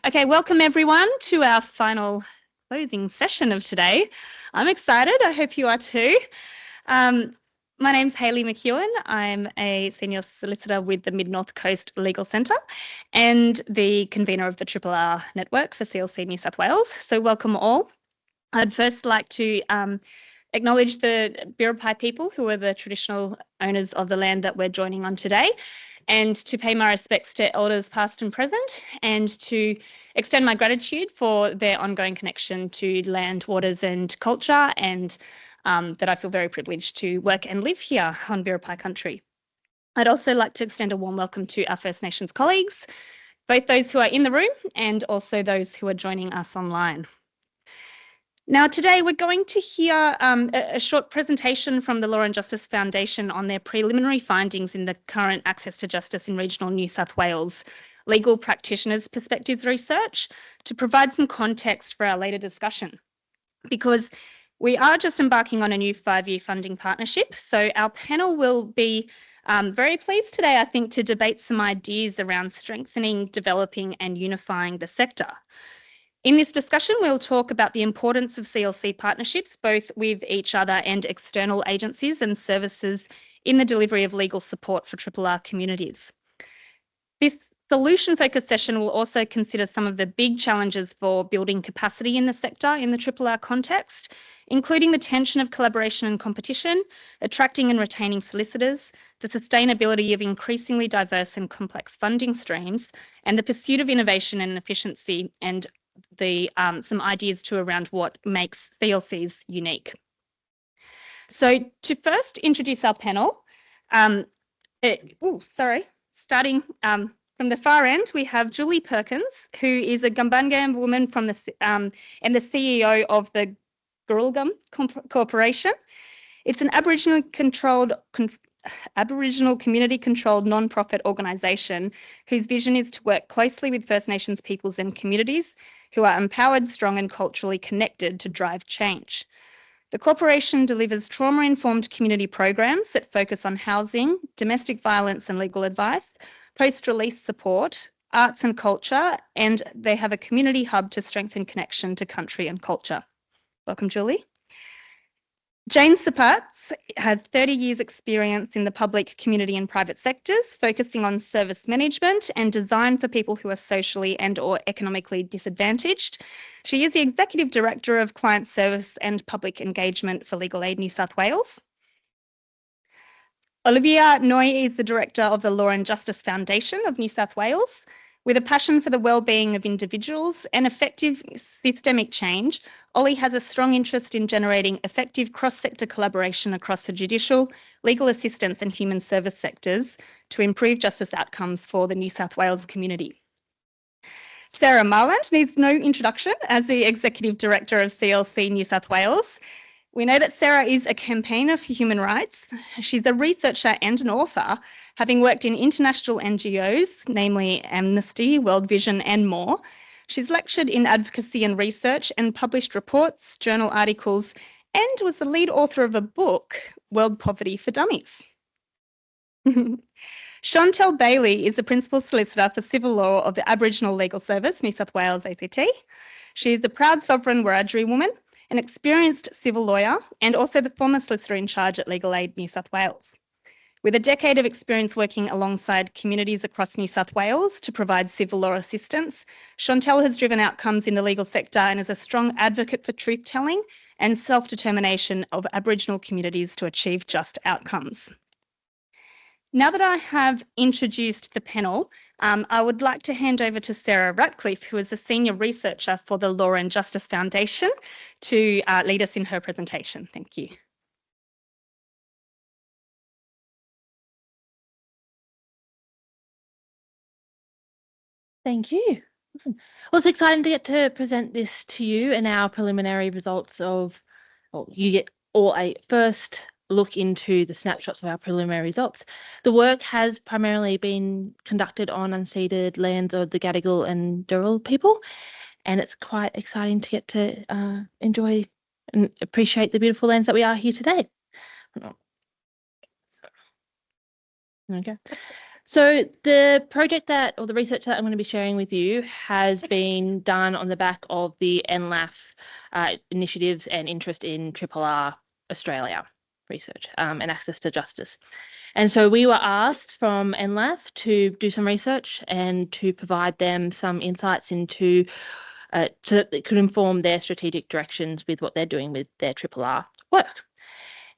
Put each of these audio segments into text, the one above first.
Okay, welcome everyone to our final closing session of today. I'm excited. I hope you are too. My name's Hayley McEwen. I'm a senior solicitor with the Mid-North Coast Legal Centre and the convener of the Triple R network for CLC New South Wales. So welcome all. I'd first like to acknowledge the Biripi people who are the traditional owners of the land that we're joining on today, and to pay my respects to elders past and present, and to extend my gratitude for their ongoing connection to land, waters and culture, and that I feel very privileged to work and live here on Biripi country. I'd also like to extend a warm welcome to our First Nations colleagues, both those who are in the room and also those who are joining us online. Now, today we're going to hear a short presentation from the Law and Justice Foundation on their preliminary findings in the current Access to Justice in regional New South Wales Legal Practitioners Perspectives research to provide some context for our later discussion. Because we are just embarking on a new 5-year funding partnership, so our panel will be very pleased today, I think, to debate some ideas around strengthening, developing and unifying the sector. In this discussion, we'll talk about the importance of CLC partnerships, both with each other and external agencies and services in the delivery of legal support for Triple R communities. This solution-focused session will also consider some of the big challenges for building capacity in the sector in the Triple R context, including the tension of collaboration and competition, attracting and retaining solicitors, the sustainability of increasingly diverse and complex funding streams, and the pursuit of innovation and efficiency, and some ideas too around what makes CLCs unique. So to first introduce our panel, starting from the far end, we have Julie Perkins, who is a Gumbaynggirr woman from the and the CEO of the Gurrulgum Corporation. It's an Aboriginal community-controlled non-profit organisation whose vision is to work closely with First Nations peoples and communities who are empowered, strong and culturally connected to drive change. The corporation delivers trauma-informed community programs that focus on housing, domestic violence and legal advice, post-release support, arts and culture, and they have a community hub to strengthen connection to country and culture. Welcome, Julie. Jane Sapatz has 30 years experience in the public, community and private sectors, focusing on service management and design for people who are socially and or economically disadvantaged. She is the Executive Director of Client Service and Public Engagement for Legal Aid New South Wales. Olivia Noy is the Director of the Law and Justice Foundation of New South Wales. With a passion for the well-being of individuals and effective systemic change, Ollie has a strong interest in generating effective cross-sector collaboration across the judicial, legal assistance and human service sectors to improve justice outcomes for the New South Wales community. Sarah Marland needs no introduction as the Executive Director of CLC New South Wales. We know that Sarah is a campaigner for human rights. She's a researcher and an author, having worked in international NGOs, namely Amnesty, World Vision and more. She's lectured in advocacy and research and published reports, journal articles, and was the lead author of a book, World Poverty for Dummies. Chantel Bailey is the Principal Solicitor for Civil Law of the Aboriginal Legal Service, New South Wales ACT. She is the proud sovereign Wiradjuri woman, an experienced civil lawyer and also the former solicitor in charge at Legal Aid New South Wales. With a decade of experience working alongside communities across New South Wales to provide civil law assistance, Chantel has driven outcomes in the legal sector and is a strong advocate for truth-telling and self-determination of Aboriginal communities to achieve just outcomes. Now that I have introduced the panel, I would like to hand over to Sarah Ratcliffe, who is a senior researcher for the Law and Justice Foundation, to lead us in her presentation. Thank you. Thank you. Awesome. Well, it's exciting to get to present this to you and our preliminary results of, you get all a first look into the snapshots of our preliminary results. The work has primarily been conducted on unceded lands of the Gadigal and Durrell people, and it's quite exciting to get to enjoy and appreciate the beautiful lands that we are here today. Okay. So the project or the research that I'm going to be sharing with you has been done on the back of the NLAF initiatives and interest in RRR Australia research and access to justice. And so we were asked from NLAF to do some research and to provide them some insights into so that could inform their strategic directions with what they're doing with their RRR work.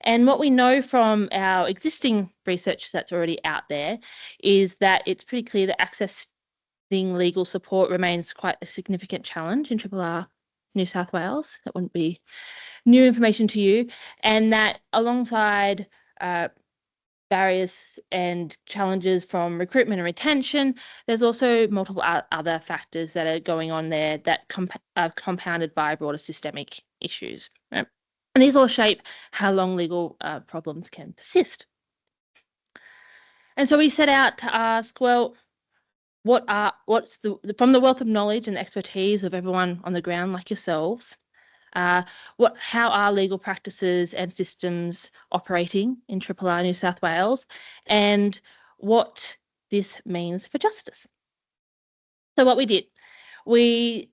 And what we know from our existing research that's already out there is that it's pretty clear that accessing legal support remains quite a significant challenge in RRR New South Wales. That wouldn't be new information to you. And that alongside barriers and challenges from recruitment and retention, there's also multiple other factors that are going on there that are compounded by broader systemic issues. Right? And these all shape how long legal problems can persist. And so we set out to ask, well, from the wealth of knowledge and expertise of everyone on the ground like yourselves, how are legal practices and systems operating in RRR New South Wales, and what this means for justice. So what we did, we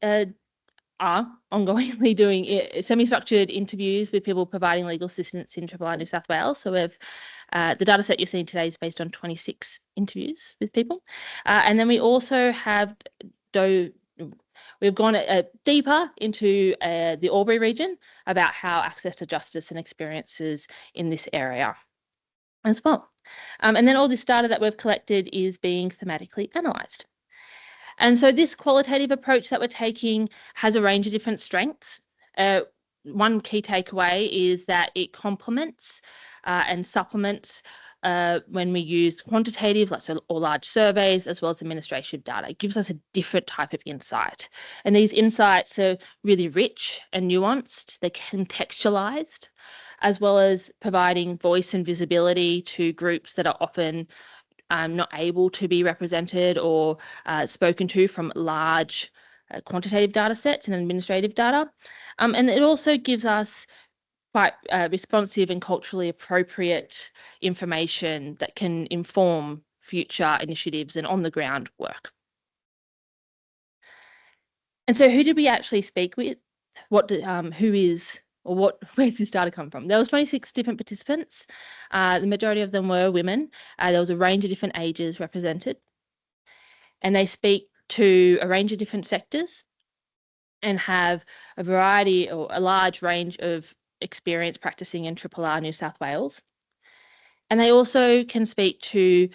are ongoingly doing semi-structured interviews with people providing legal assistance in RRR New South Wales. So we've the data set you're seeing today is based on 26 interviews with people. And then we also have we've gone deeper into the Albury region about how access to justice and experiences in this area as well. And then all this data that we've collected is being thematically analysed. And so this qualitative approach that we're taking has a range of different strengths. One key takeaway is that it complements and supplements when we use quantitative, or large surveys, as well as administrative data. It gives us a different type of insight. And these insights are really rich and nuanced. They're contextualized, as well as providing voice and visibility to groups that are often not able to be represented or spoken to from large quantitative data sets and administrative data. And it also gives us quite responsive and culturally appropriate information that can inform future initiatives and on-the-ground work. And so who did we actually speak with? Where's this data come from? There was 26 different participants. The majority of them were women. There was a range of different ages represented. And they speak to a range of different sectors and have a variety or a large range of experience practicing in RRR New South Wales. And they also can speak to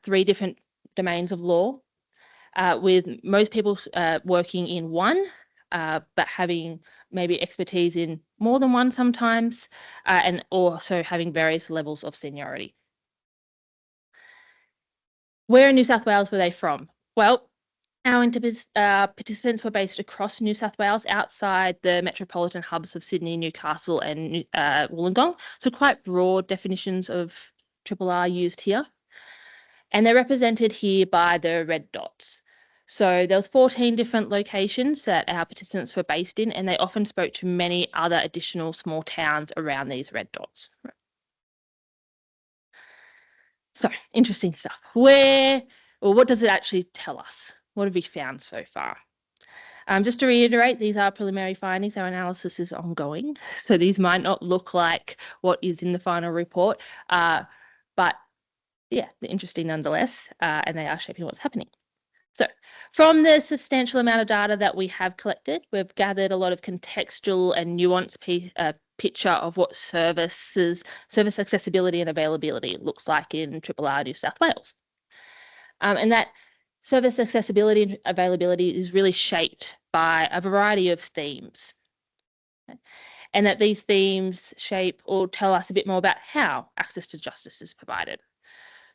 3 different domains of law, with most people working in one, but having maybe expertise in more than one sometimes, and also having various levels of seniority. Where in New South Wales were they from? Well, our participants were based across New South Wales outside the metropolitan hubs of Sydney, Newcastle and Wollongong. So quite broad definitions of RRR used here. And they're represented here by the red dots. So there was 14 different locations that our participants were based in, and they often spoke to many other additional small towns around these red dots. So interesting stuff. What does it actually tell us? What have we found so far? Just to reiterate, these are preliminary findings. Our analysis is ongoing, so these might not look like what is in the final report, but yeah, they're interesting nonetheless, and they are shaping what's happening. So from the substantial amount of data that we have collected, we've gathered a lot of contextual and nuanced picture of what service accessibility and availability looks like in RRR New South Wales. And that service accessibility and availability is really shaped by a variety of themes. And that these themes shape or tell us a bit more about how access to justice is provided.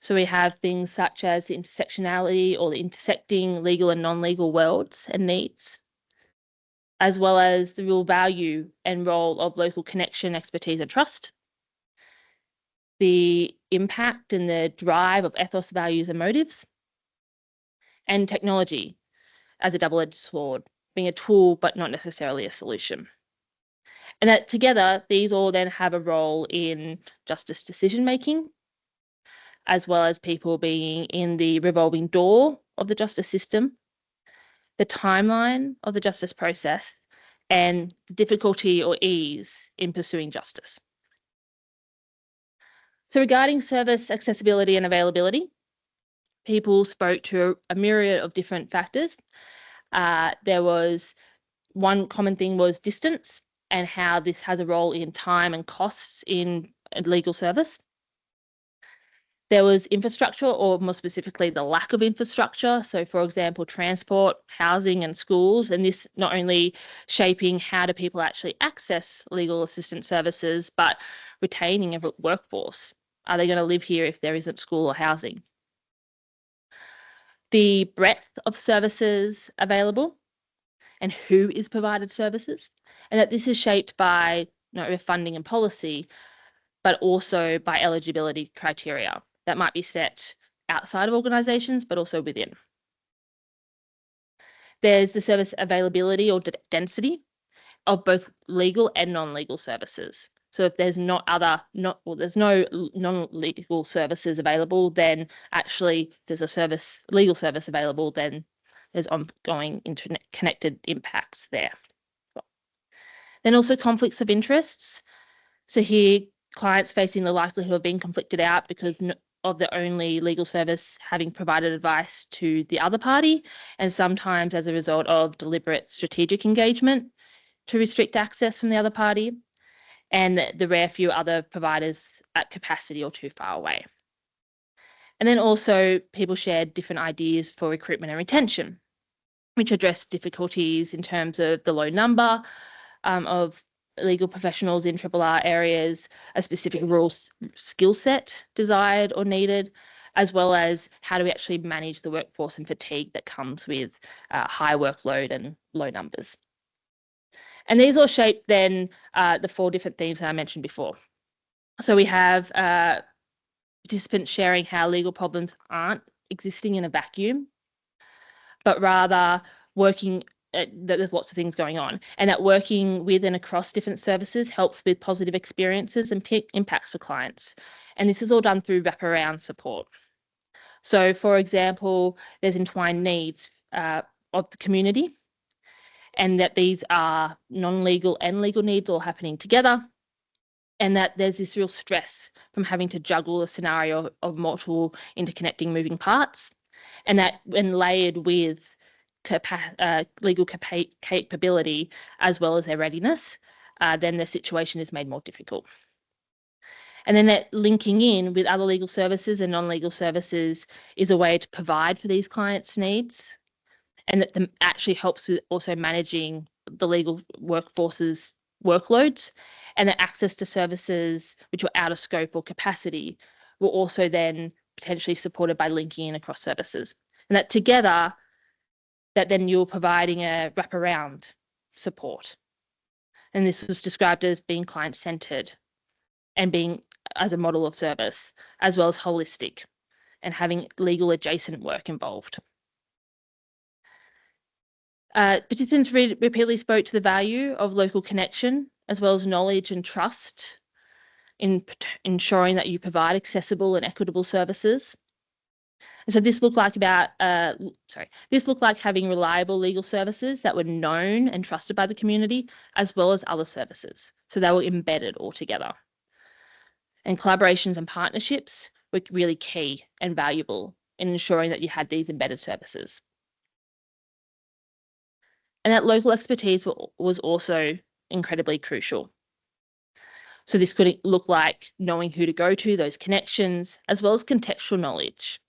So we have things such as the intersectionality or the intersecting legal and non-legal worlds and needs, as well as the real value and role of local connection, expertise and trust, the impact and the drive of ethos, values and motives, and technology as a double-edged sword, being a tool but not necessarily a solution. And that together, these all then have a role in justice decision-making, as well as people being in the revolving door of the justice system, the timeline of the justice process, and the difficulty or ease in pursuing justice. So regarding service accessibility and availability, people spoke to a myriad of different factors. There was one common thing was distance and how this has a role in time and costs in legal service. There was infrastructure, or more specifically, the lack of infrastructure. So, for example, transport, housing, and schools. And this not only shaping how do people actually access legal assistance services, but retaining a workforce. Are they going to live here if there isn't school or housing? The breadth of services available and who is provided services, and that this is shaped by not only funding and policy, but also by eligibility criteria that might be set outside of organisations, but also within. There's the service availability or density of both legal and non-legal services. So if there's there's no non-legal services available, then actually there's a legal service available, then there's ongoing internet connected impacts there. Then also conflicts of interests. So here, clients facing the likelihood of being conflicted out because of the only legal service having provided advice to the other party, and sometimes as a result of deliberate strategic engagement to restrict access from the other party, and the rare few other providers at capacity or too far away. And then also people shared different ideas for recruitment and retention, which addressed difficulties in terms of the low number of legal professionals in RRR areas, a specific rural skill set desired or needed, as well as how do we actually manage the workforce and fatigue that comes with high workload and low numbers. And these all shape then the 4 different themes that I mentioned before. So we have participants sharing how legal problems aren't existing in a vacuum, but rather working that there's lots of things going on, and that working with and across different services helps with positive experiences and impacts for clients. And this is all done through wraparound support. So, for example, there's entwined needs of the community, and that these are non-legal and legal needs all happening together, and that there's this real stress from having to juggle a scenario of multiple interconnecting moving parts, and that when layered with legal capability as well as their readiness, then the situation is made more difficult. And then that linking in with other legal services and non-legal services is a way to provide for these clients' needs, and that actually helps with also managing the legal workforce's workloads, and that access to services which were out of scope or capacity were also then potentially supported by linking in across services. And that together, that then you're providing a wraparound support. And this was described as being client-centered and being as a model of service, as well as holistic and having legal adjacent work involved. Participants repeatedly spoke to the value of local connection, as well as knowledge and trust in ensuring that you provide accessible and equitable services. And so this looked like having reliable legal services that were known and trusted by the community, as well as other services. So they were embedded all together. And collaborations and partnerships were really key and valuable in ensuring that you had these embedded services. And that local expertise was also incredibly crucial. So this could look like knowing who to go to, those connections, as well as contextual knowledge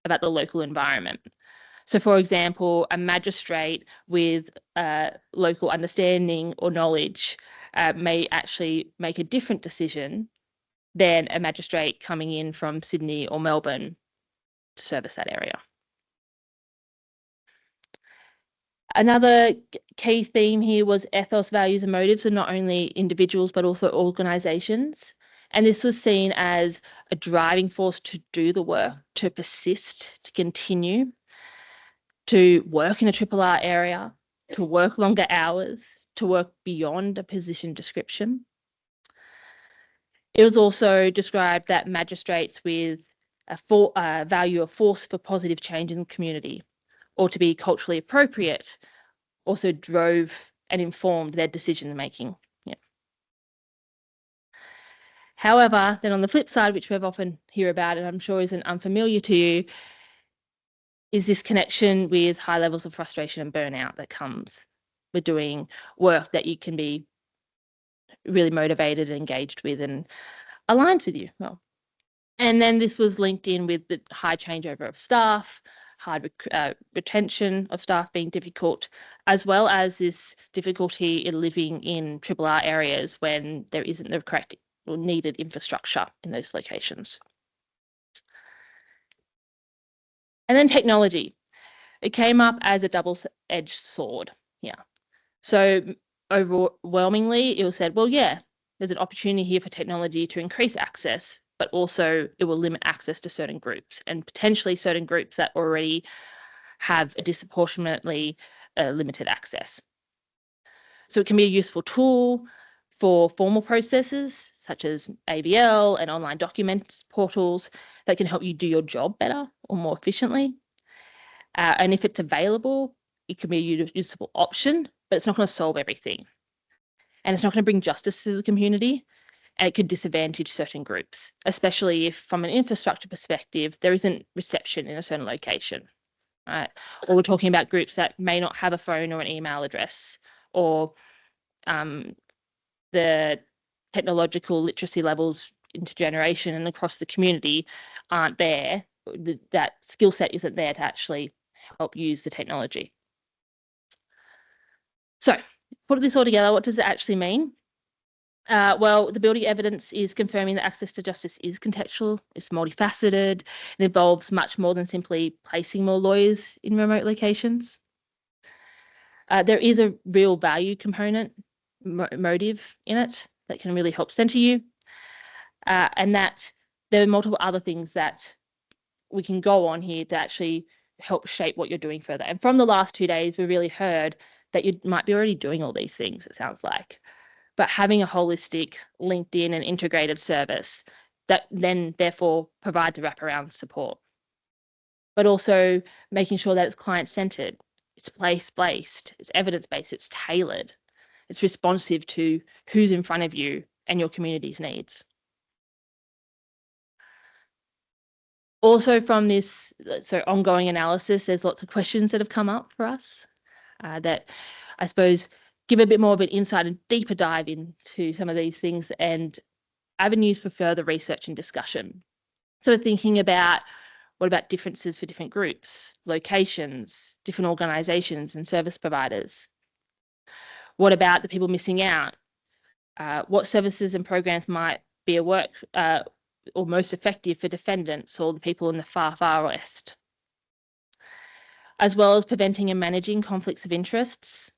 about the local environment. So, for example, a magistrate with local understanding or knowledge may actually make a different decision than a magistrate coming in from Sydney or Melbourne to service that area. Another key theme here was ethos, values, and motives of not only individuals but also organisations. And this was seen as a driving force to do the work, to persist, to continue, to work in a RRR area, to work longer hours, to work beyond a position description. It was also described that magistrates with value a force for positive change in the community, or to be culturally appropriate, also drove and informed their decision making. Yeah. However, then on the flip side, which we've often hear about and I'm sure isn't unfamiliar to you, is this connection with high levels of frustration and burnout that comes with doing work that you can be really motivated and engaged with and aligned with you. Well, and then this was linked in with the high changeover of staff, hard retention of staff being difficult, as well as this difficulty in living in R areas when there isn't the correct or needed infrastructure in those locations. And then technology. It came up as a double-edged sword. Yeah. So overwhelmingly, it was said, well, yeah, there's an opportunity here for technology to increase access, but also it will limit access to certain groups and potentially certain groups that already have a disproportionately limited access. So it can be a useful tool for formal processes such as ABL and online documents portals that can help you do your job better or more efficiently. And if it's available, it can be a useful option, but it's not going to solve everything. And it's not going to bring justice to the community, and it could disadvantage certain groups, especially if from an infrastructure perspective, there isn't reception in a certain location, right? Or we're talking about groups that may not have a phone or an email address, or the technological literacy levels intergeneration and across the community aren't there. That skill set isn't there to actually help use the technology. So put this all together, what does it actually mean? Well, the building evidence is confirming that access to justice is contextual, it's multifaceted, it involves much more than simply placing more lawyers in remote locations. There is a real value component, motive in it that can really help center you, and that there are multiple other things that we can go on here to actually help shape what you're doing further. And from the last 2 days, we really heard that you might be already doing all these things, it sounds like. But having a holistic, linked in and integrated service that then therefore provides a wraparound support. But also making sure that it's client-centered, it's place-based, it's evidence-based, it's tailored, it's responsive to who's in front of you and your community's needs. Also from this ongoing analysis, there's lots of questions that have come up for us that I suppose give a bit more of an insight and deeper dive into some of these things and avenues for further research and discussion. So we're thinking about what about differences for different groups, locations, different organisations and service providers? What about the people missing out? What services and programs might be or most effective for defendants or the people in the far, far west? As well as preventing and managing conflicts of interests.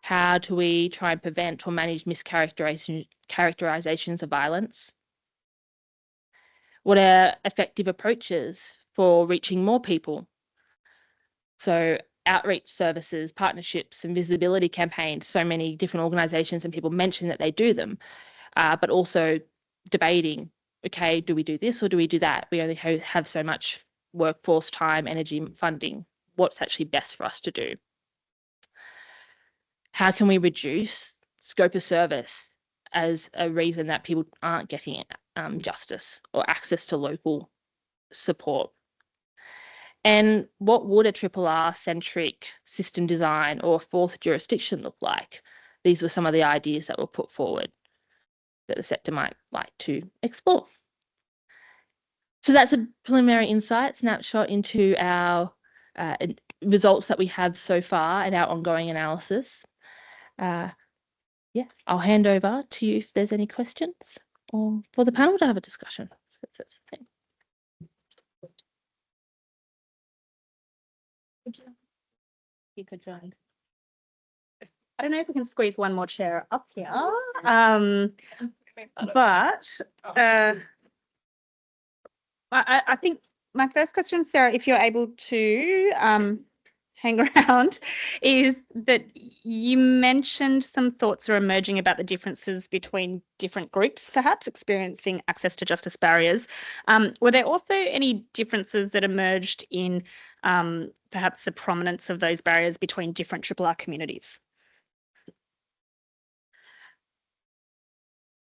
How do we try and prevent or manage mischaracterizations of violence? What are effective approaches for reaching more people? So outreach services, partnerships and visibility campaigns, so many different organisations and people mention that they do them, but also debating, okay, do we do this or do we do that? We only have so much workforce, time, energy, funding. What's actually best for us to do? How can we reduce scope of service as a reason that people aren't getting justice or access to local support? And what would a RRR-centric system design or a fourth jurisdiction look like? These were some of the ideas that were put forward that the sector might like to explore. So that's a preliminary insight snapshot into our results that we have so far and our ongoing analysis. Yeah, I'll hand over to you if there's any questions or for the panel to have a discussion. That's the thing. You could join. I don't know if we can squeeze one more chair up here. But I think my first question, Sarah, if you're able to hang around is that you mentioned some thoughts are emerging about the differences between different groups, perhaps experiencing access to justice barriers. Were there also any differences that emerged in perhaps the prominence of those barriers between different R communities?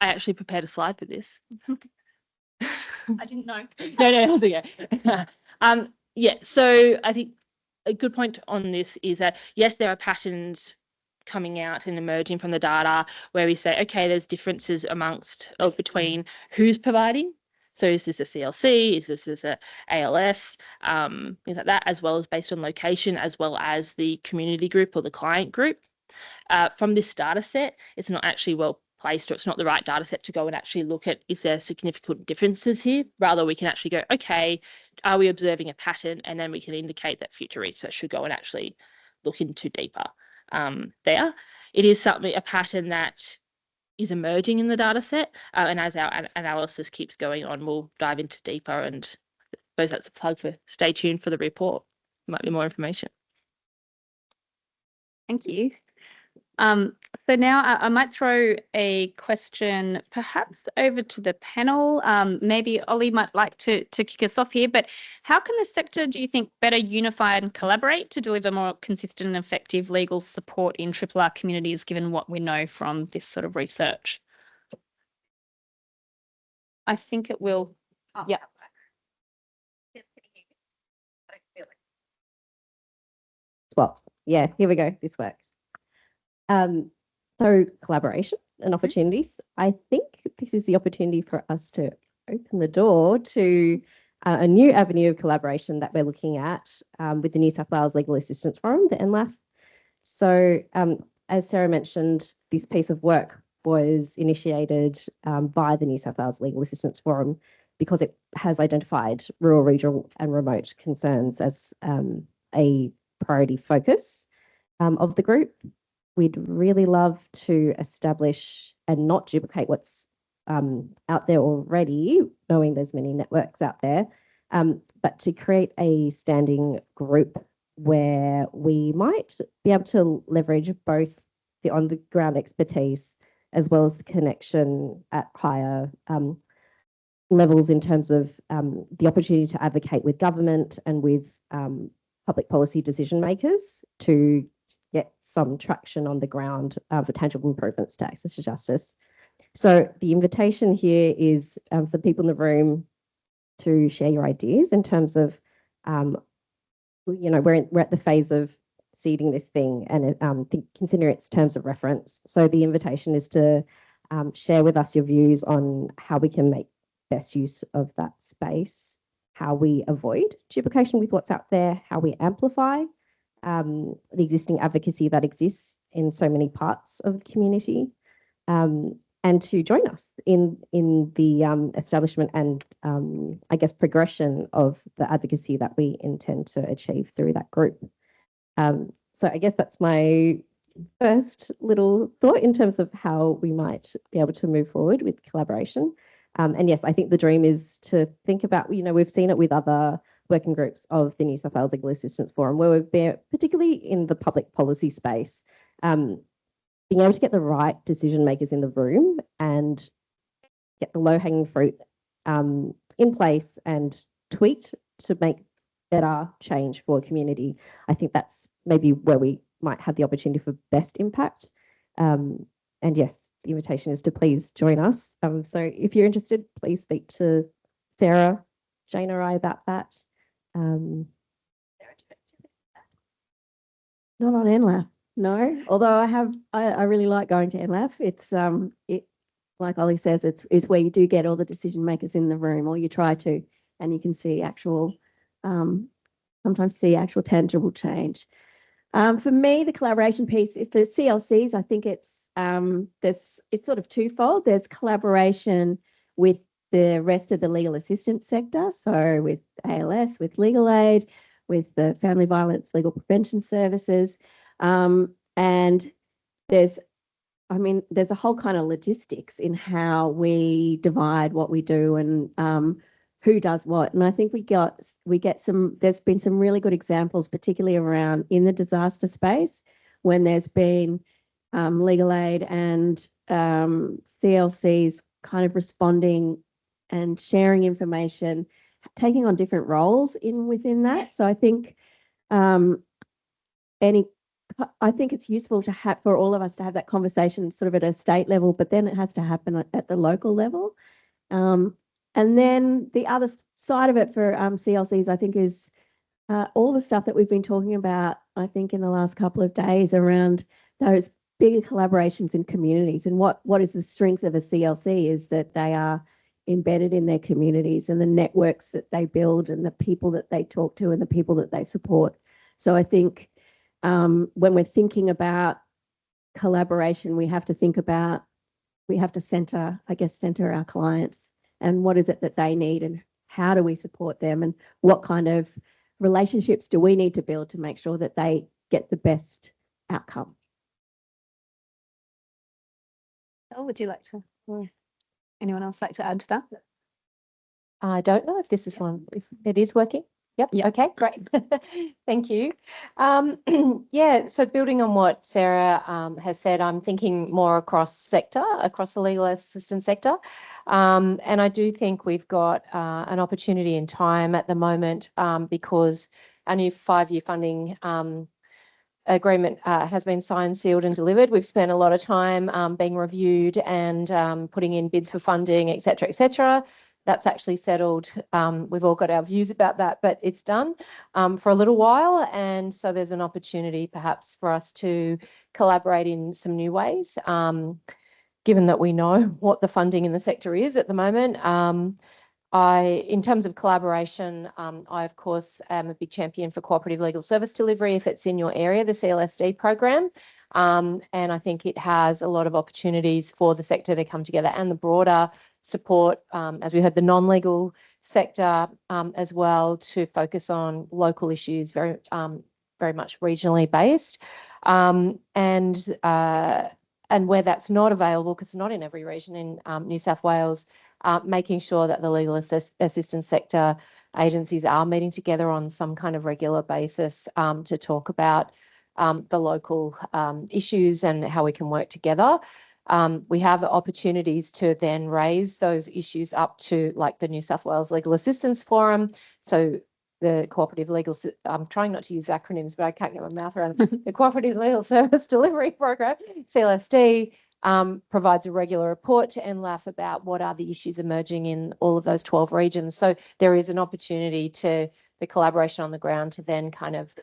I actually prepared a slide for this. I didn't know. No, okay. Yeah, so I think a good point on this is that, yes, there are patterns coming out and emerging from the data where we say, okay, there's differences amongst or between who's providing. So is this a CLC? Is this a ALS? Things like that, as well as based on location, as well as the community group or the client group. From this data set, it's not actually well placed, or it's not the right data set to go and actually look at, is there significant differences here? Rather, we can actually go, okay, are we observing a pattern? And then we can indicate that future research should go and actually look into deeper there. It is a pattern that is emerging in the data set. And as our analysis keeps going on, we'll dive into deeper, and I suppose that's a plug for stay tuned for the report. There might be more information. Thank you. So now I might throw a question perhaps over to the panel. Maybe Ollie might like to kick us off here, but how can the sector, do you think, better unify and collaborate to deliver more consistent and effective legal support in R communities, given what we know from this sort of research? I think it will. Yeah. Well, yeah, here we go. This works. So collaboration and opportunities. I think this is the opportunity for us to open the door to a new avenue of collaboration that we're looking at with the New South Wales Legal Assistance Forum, the NLAF. So as Sarah mentioned, this piece of work was initiated by the New South Wales Legal Assistance Forum because it has identified rural, regional and remote concerns as a priority focus of the group. We'd really love to establish and not duplicate what's out there already, knowing there's many networks out there, but to create a standing group where we might be able to leverage both the on-the-ground expertise as well as the connection at higher levels in terms of the opportunity to advocate with government and with public policy decision makers to get some traction on the ground for tangible improvements to access to justice. So the invitation here is for people in the room to share your ideas in terms of, we're at the phase of seeding this thing and consider its terms of reference. So the invitation is to share with us your views on how we can make best use of that space, how we avoid duplication with what's out there, how we amplify the existing advocacy that exists in so many parts of the community, and to join us in the establishment and I guess progression of the advocacy that we intend to achieve through that group. So I guess that's my first little thought in terms of how we might be able to move forward with collaboration. And yes, I think the dream is to think about, we've seen it with other working groups of the New South Wales Legal Assistance Forum, where we've been, particularly in the public policy space, being able to get the right decision makers in the room and get the low-hanging fruit in place and tweaked to make better change for a community. I think that's maybe where we might have the opportunity for best impact. And yes, the invitation is to please join us. So if you're interested, please speak to Sarah, Jane or I about that. Not on NLAF, no. Although I really like going to NLAF. It's like Ollie says, it's where you do get all the decision makers in the room, or you try to, and you can see actual, sometimes see actual tangible change. For me, the collaboration piece for CLCs, I think it's sort of twofold. There's collaboration with the rest of the legal assistance sector, so with ALS, with legal aid, with the family violence legal prevention services, and there's a whole kind of logistics in how we divide what we do and who does what. And I think there's been some really good examples, particularly around in the disaster space, when there's been legal aid and CLCs kind of responding and sharing information, taking on different roles within that. So I think I think it's useful to have for all of us to have that conversation sort of at a state level, but then it has to happen at the local level. And then the other side of it for CLCs, I think, is all the stuff that we've been talking about, I think, in the last couple of days around those bigger collaborations in communities. And what is the strength of a CLC is that they are embedded in their communities and the networks that they build and the people that they talk to and the people that they support. So I think when we're thinking about collaboration, we have to center our clients and what is it that they need and how do we support them and what kind of relationships do we need to build to make sure that they get the best outcome. Oh, would you like to, or anyone else like to add to that? I don't know if this is one, if it is working. Yep. Yeah. Okay, great. Thank you. Yeah, so building on what Sarah has said, I'm thinking more across the legal assistance sector. And I do think we've got an opportunity in time at the moment because our new 5-year funding agreement has been signed, sealed and delivered. We've spent a lot of time being reviewed and putting in bids for funding, et cetera, et cetera. That's actually settled. We've all got our views about that, but it's done for a little while. And so there's an opportunity perhaps for us to collaborate in some new ways, given that we know what the funding in the sector is at the moment. In terms of collaboration, I, of course, am a big champion for cooperative legal service delivery if it's in your area, the CLSD program. And I think it has a lot of opportunities for the sector to come together and the broader support, as we heard, the non-legal sector as well, to focus on local issues, very much regionally based. And where that's not available, because it's not in every region in New South Wales, making sure that the legal assistance sector agencies are meeting together on some kind of regular basis to talk about the local issues and how we can work together. We have opportunities to then raise those issues up to like the New South Wales Legal Assistance Forum. So the Cooperative Legal, I'm trying not to use acronyms, but I can't get my mouth around it. The Cooperative Legal Service Delivery Program, CLSD, provides a regular report to NLAF about what are the issues emerging in all of those 12 regions. So there is an opportunity to the collaboration on the ground to then kind of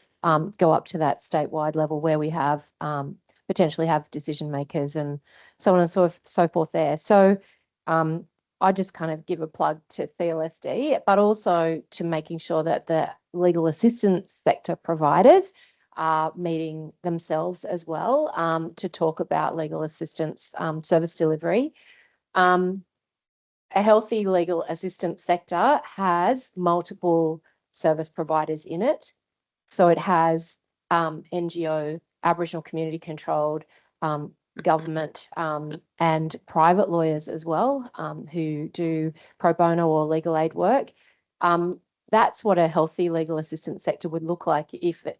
go up to that statewide level where we have potentially have decision makers and so on and so forth there. So I just kind of give a plug to CLSD, but also to making sure that the legal assistance sector providers are meeting themselves as well to talk about legal assistance service delivery. A healthy legal assistance sector has multiple service providers in it. So it has NGO, Aboriginal community controlled, government and private lawyers as well who do pro bono or legal aid work. That's what a healthy legal assistance sector would look like if it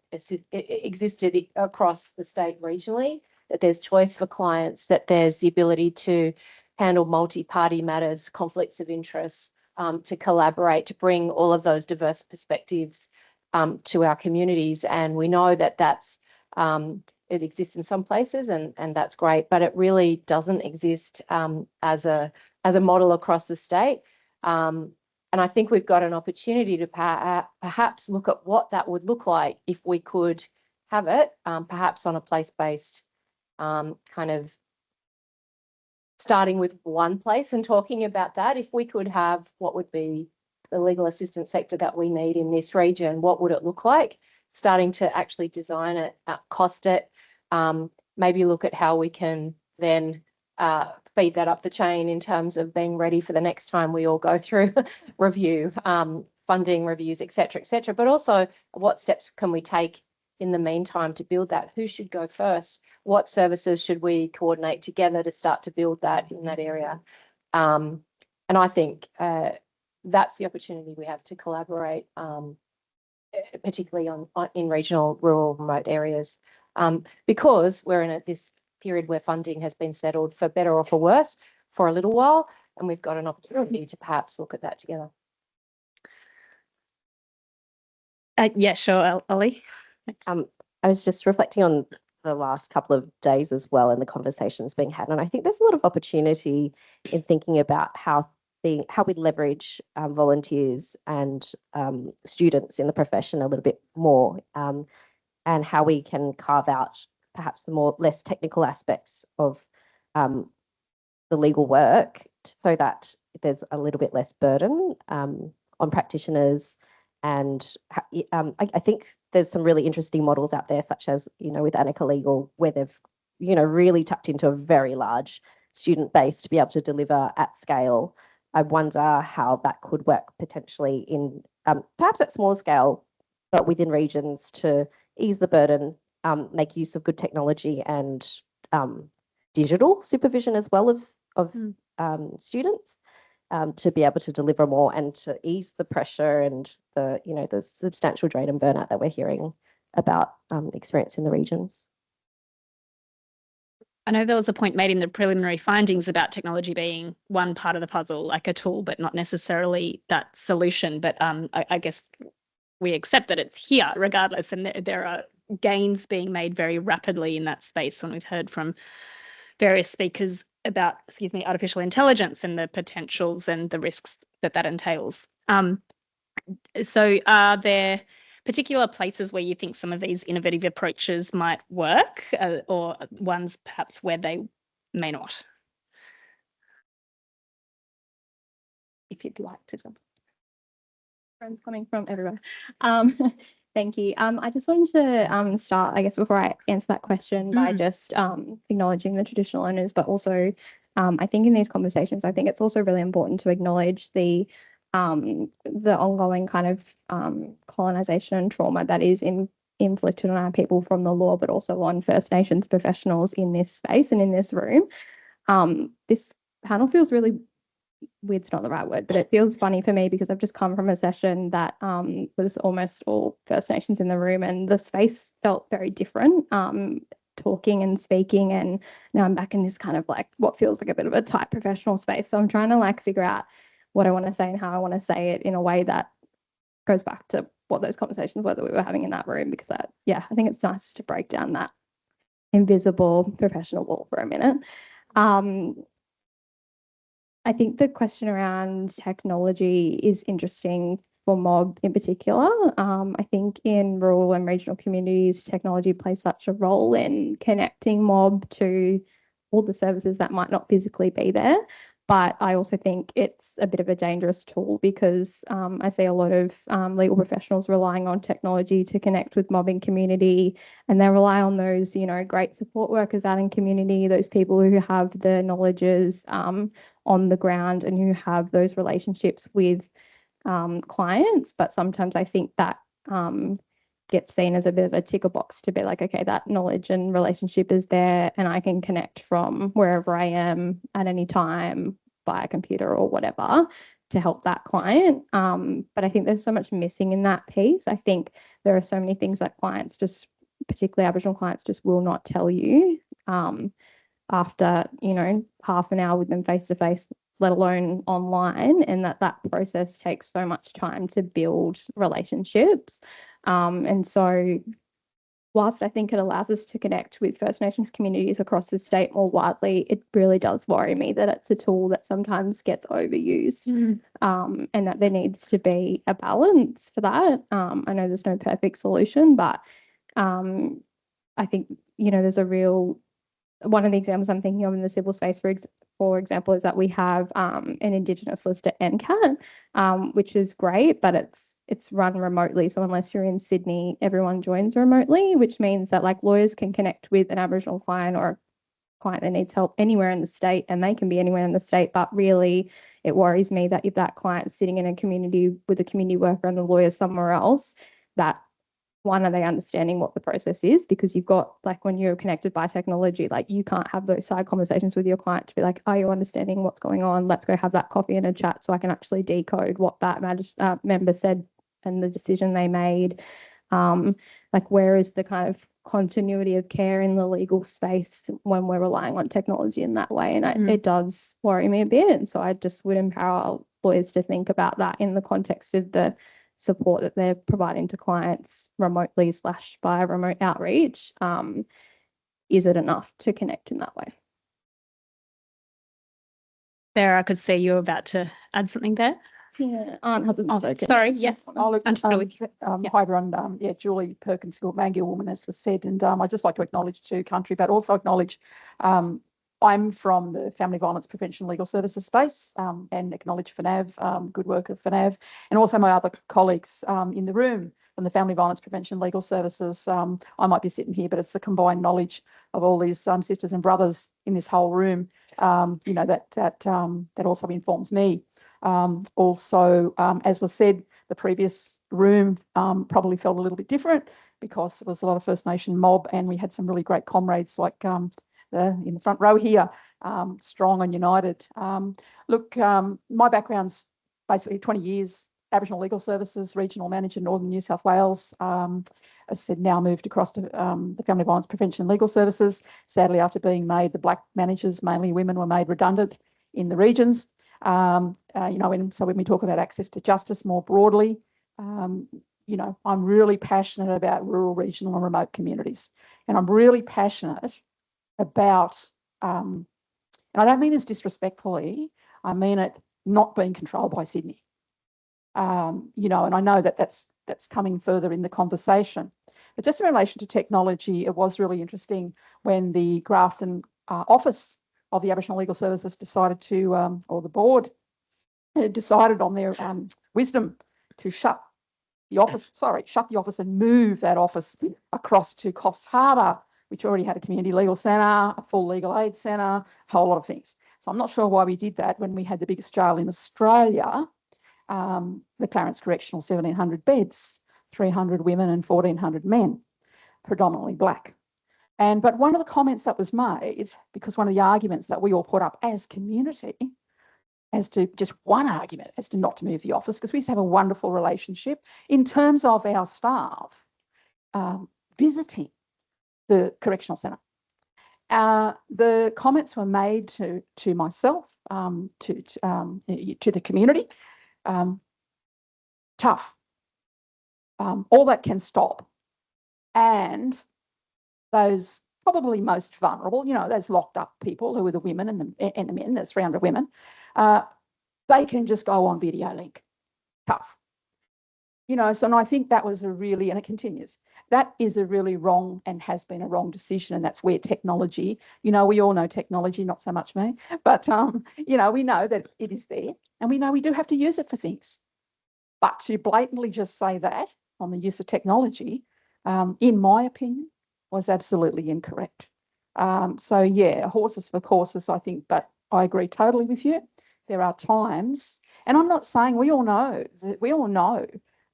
existed across the state regionally, that there's choice for clients, that there's the ability to handle multi-party matters, conflicts of interest, to collaborate, to bring all of those diverse perspectives to our communities. And we know that that's it exists in some places and that's great, but it really doesn't exist as a model across the state. And I think we've got an opportunity to perhaps look at what that would look like if we could have it, perhaps on a place-based kind of starting with one place and talking about that. If we could have what would be the legal assistance sector that we need in this region, what would it look like? Starting to actually design it, cost it, maybe look at how we can then feed that up the chain in terms of being ready for the next time we all go through review, funding reviews, et cetera, but also what steps can we take in the meantime to build that? Who should go first? What services should we coordinate together to start to build that in that area? And I think that's the opportunity we have to collaborate, particularly in regional, rural, remote areas, because we're in this period where funding has been settled for better or for worse for a little while, and we've got an opportunity to perhaps look at that together. Yeah, sure, Ollie. I was just reflecting on the last couple of days as well and the conversations being had. And I think there's a lot of opportunity in thinking about how we leverage volunteers and students in the profession a little bit more, and how we can carve out perhaps the less technical aspects of the legal work so that there's a little bit less burden on practitioners. And I think there's some really interesting models out there, such as, with Annika Legal, where they've, really tapped into a very large student base to be able to deliver at scale. I wonder how that could work potentially in perhaps at smaller scale, but within regions, to ease the burden, make use of good technology and digital supervision as well of students, to be able to deliver more and to ease the pressure and the substantial drain and burnout that we're hearing about experience in the regions. I know there was a point made in the preliminary findings about technology being one part of the puzzle, like a tool, but not necessarily that solution. But I guess we accept that it's here regardless, and there are gains being made very rapidly in that space. And we've heard from various speakers about, artificial intelligence and the potentials and the risks that entails. So are there particular places where you think some of these innovative approaches might work, or ones perhaps where they may not? If you'd like to jump. Friends coming from everywhere. Thank you. I just wanted to start, I guess, before I answer that question, by just acknowledging the traditional owners, but also I think in these conversations, I think it's also really important to acknowledge the ongoing kind of colonization and trauma that is inflicted on our people from the law, but also on First Nations professionals in this space and in this room. This panel feels really, weird's not the right word, but it feels funny for me because I've just come from a session that was almost all First Nations in the room, and the space felt very different, talking and speaking, and now I'm back in this kind of like what feels like a bit of a tight professional space. So I'm trying to like figure out what I want to say and how I want to say it in a way that goes back to what those conversations were that we were having in that room, because I think it's nice to break down that invisible professional wall for a minute. I think the question around technology is interesting for mob in particular. I think in rural and regional communities, technology plays such a role in connecting mob to all the services that might not physically be there. But I also think it's a bit of a dangerous tool because I see a lot of legal professionals relying on technology to connect with mobbing community, and they rely on those, great support workers out in community, those people who have the knowledges on the ground and who have those relationships with clients. But sometimes I think that gets seen as a bit of a ticker box to be like, okay, that knowledge and relationship is there and I can connect from wherever I am at any time via computer or whatever to help that client. But I think there's so much missing in that piece. I think there are so many things that clients, just particularly Aboriginal clients, just will not tell you after, half an hour with them face to face, let alone online, and that process takes so much time to build relationships. And so whilst I think it allows us to connect with First Nations communities across the state more widely, it really does worry me that it's a tool that sometimes gets overused, and that there needs to be a balance for that. I know there's no perfect solution, but I think, there's a real, one of the examples I'm thinking of in the civil space, for example, is that we have an Indigenous list at NCAT, which is great, but it's run remotely. So unless you're in Sydney, everyone joins remotely, which means that like lawyers can connect with an Aboriginal client or a client that needs help anywhere in the state, and they can be anywhere in the state. But really, it worries me that if that client's sitting in a community with a community worker and the lawyer somewhere else, that one, are they understanding what the process is? Because you've got, like, when you're connected by technology, like, you can't have those side conversations with your client to be like, are you understanding what's going on? Let's go have that coffee and a chat so I can actually decode what that member said and the decision they made. Like, where is the kind of continuity of care in the legal space when we're relying on technology in that way? And it does worry me a bit. And so I just would empower lawyers to think about that in the context of the support that they're providing to clients remotely / via remote outreach. Is it enough to connect in that way? Sarah, I could see you were about to add something there. Yeah, Aunt hasn't spoken. Sorry, yes. Oh, look, Antonio, with you. Yeah. hi everyone. Julie Perkins, Mangill woman, as was said, and I'd just like to acknowledge to country, but also acknowledge I'm from the Family Violence Prevention Legal Services space, and acknowledge FNAV, good work of FNAV, and also my other colleagues in the room from the Family Violence Prevention Legal Services. I might be sitting here, but it's the combined knowledge of all these sisters and brothers in this whole room, that also informs me. Also, as was said, the previous room probably felt a little bit different because there was a lot of First Nation mob, and we had some really great comrades like in the front row here, strong and united. My background's basically 20 years Aboriginal Legal Services, Regional Manager, Northern New South Wales. As I said, now moved across to the Family Violence Prevention and Legal Services. Sadly, after being made, the black managers, mainly women, were made redundant in the regions. And so when we talk about access to justice more broadly, I'm really passionate about rural, regional and remote communities. And I'm really passionate about, and I don't mean this disrespectfully, I mean it not being controlled by Sydney. And I know that that's coming further in the conversation. But just in relation to technology, it was really interesting when the Grafton office of the Aboriginal Legal Services decided to, or the board decided on their wisdom to shut the office and move that office across to Coffs Harbour, which already had a community legal centre, a full legal aid centre, a whole lot of things. So I'm not sure why we did that when we had the biggest jail in Australia, the Clarence Correctional, 1,700 beds, 300 women and 1,400 men, predominantly black. But one of the comments that was made, because one of the arguments that we all put up as community, as to just one argument as to not to move the office, because we used to have a wonderful relationship in terms of our staff visiting the correctional centre. The comments were made to myself, to the community. Tough. All that can stop. And those probably most vulnerable, those locked up people who are the women and the men, there's 300 women, they can just go on video link. Tough. And I think that was and it continues, that is a really wrong and has been a wrong decision. And that's where technology, we all know technology, not so much me, but, we know that it is there and we know we do have to use it for things. But to blatantly just say that on the use of technology, in my opinion, was absolutely incorrect. Horses for courses, I think, but I agree totally with you. There are times, and I'm not saying we all know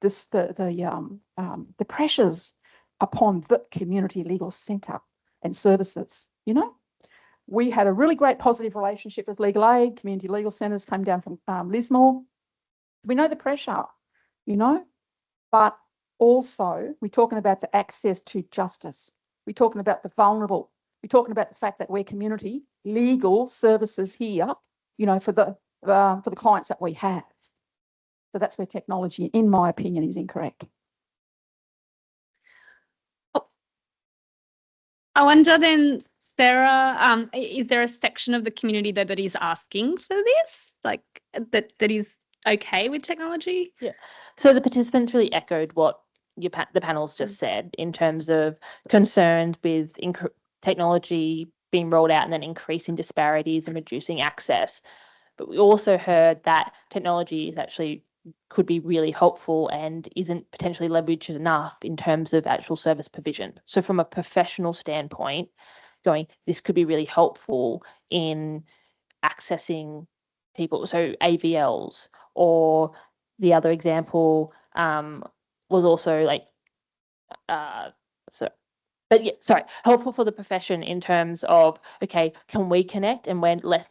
this, the pressures upon the community legal centre and services. We had a really great positive relationship with legal aid, community legal centres came down from Lismore. We know the pressure, but also we're talking about the access to justice. We're talking about the vulnerable. We're talking about the fact that we're community legal services here, for the clients that we have. So that's where technology, in my opinion, is incorrect. I wonder then, Sarah, is there a section of the community that is asking for this, like that is okay with technology? Yeah. So the participants really echoed what the panel's just said in terms of concerns with technology being rolled out and then increasing disparities and reducing access. But we also heard that technology is actually could be really helpful and isn't potentially leveraged enough in terms of actual service provision. So from a professional standpoint, this could be really helpful in accessing people. So AVLs, or the other example was also like so, but yeah, sorry, helpful for the profession in terms of, okay, can we connect and we're less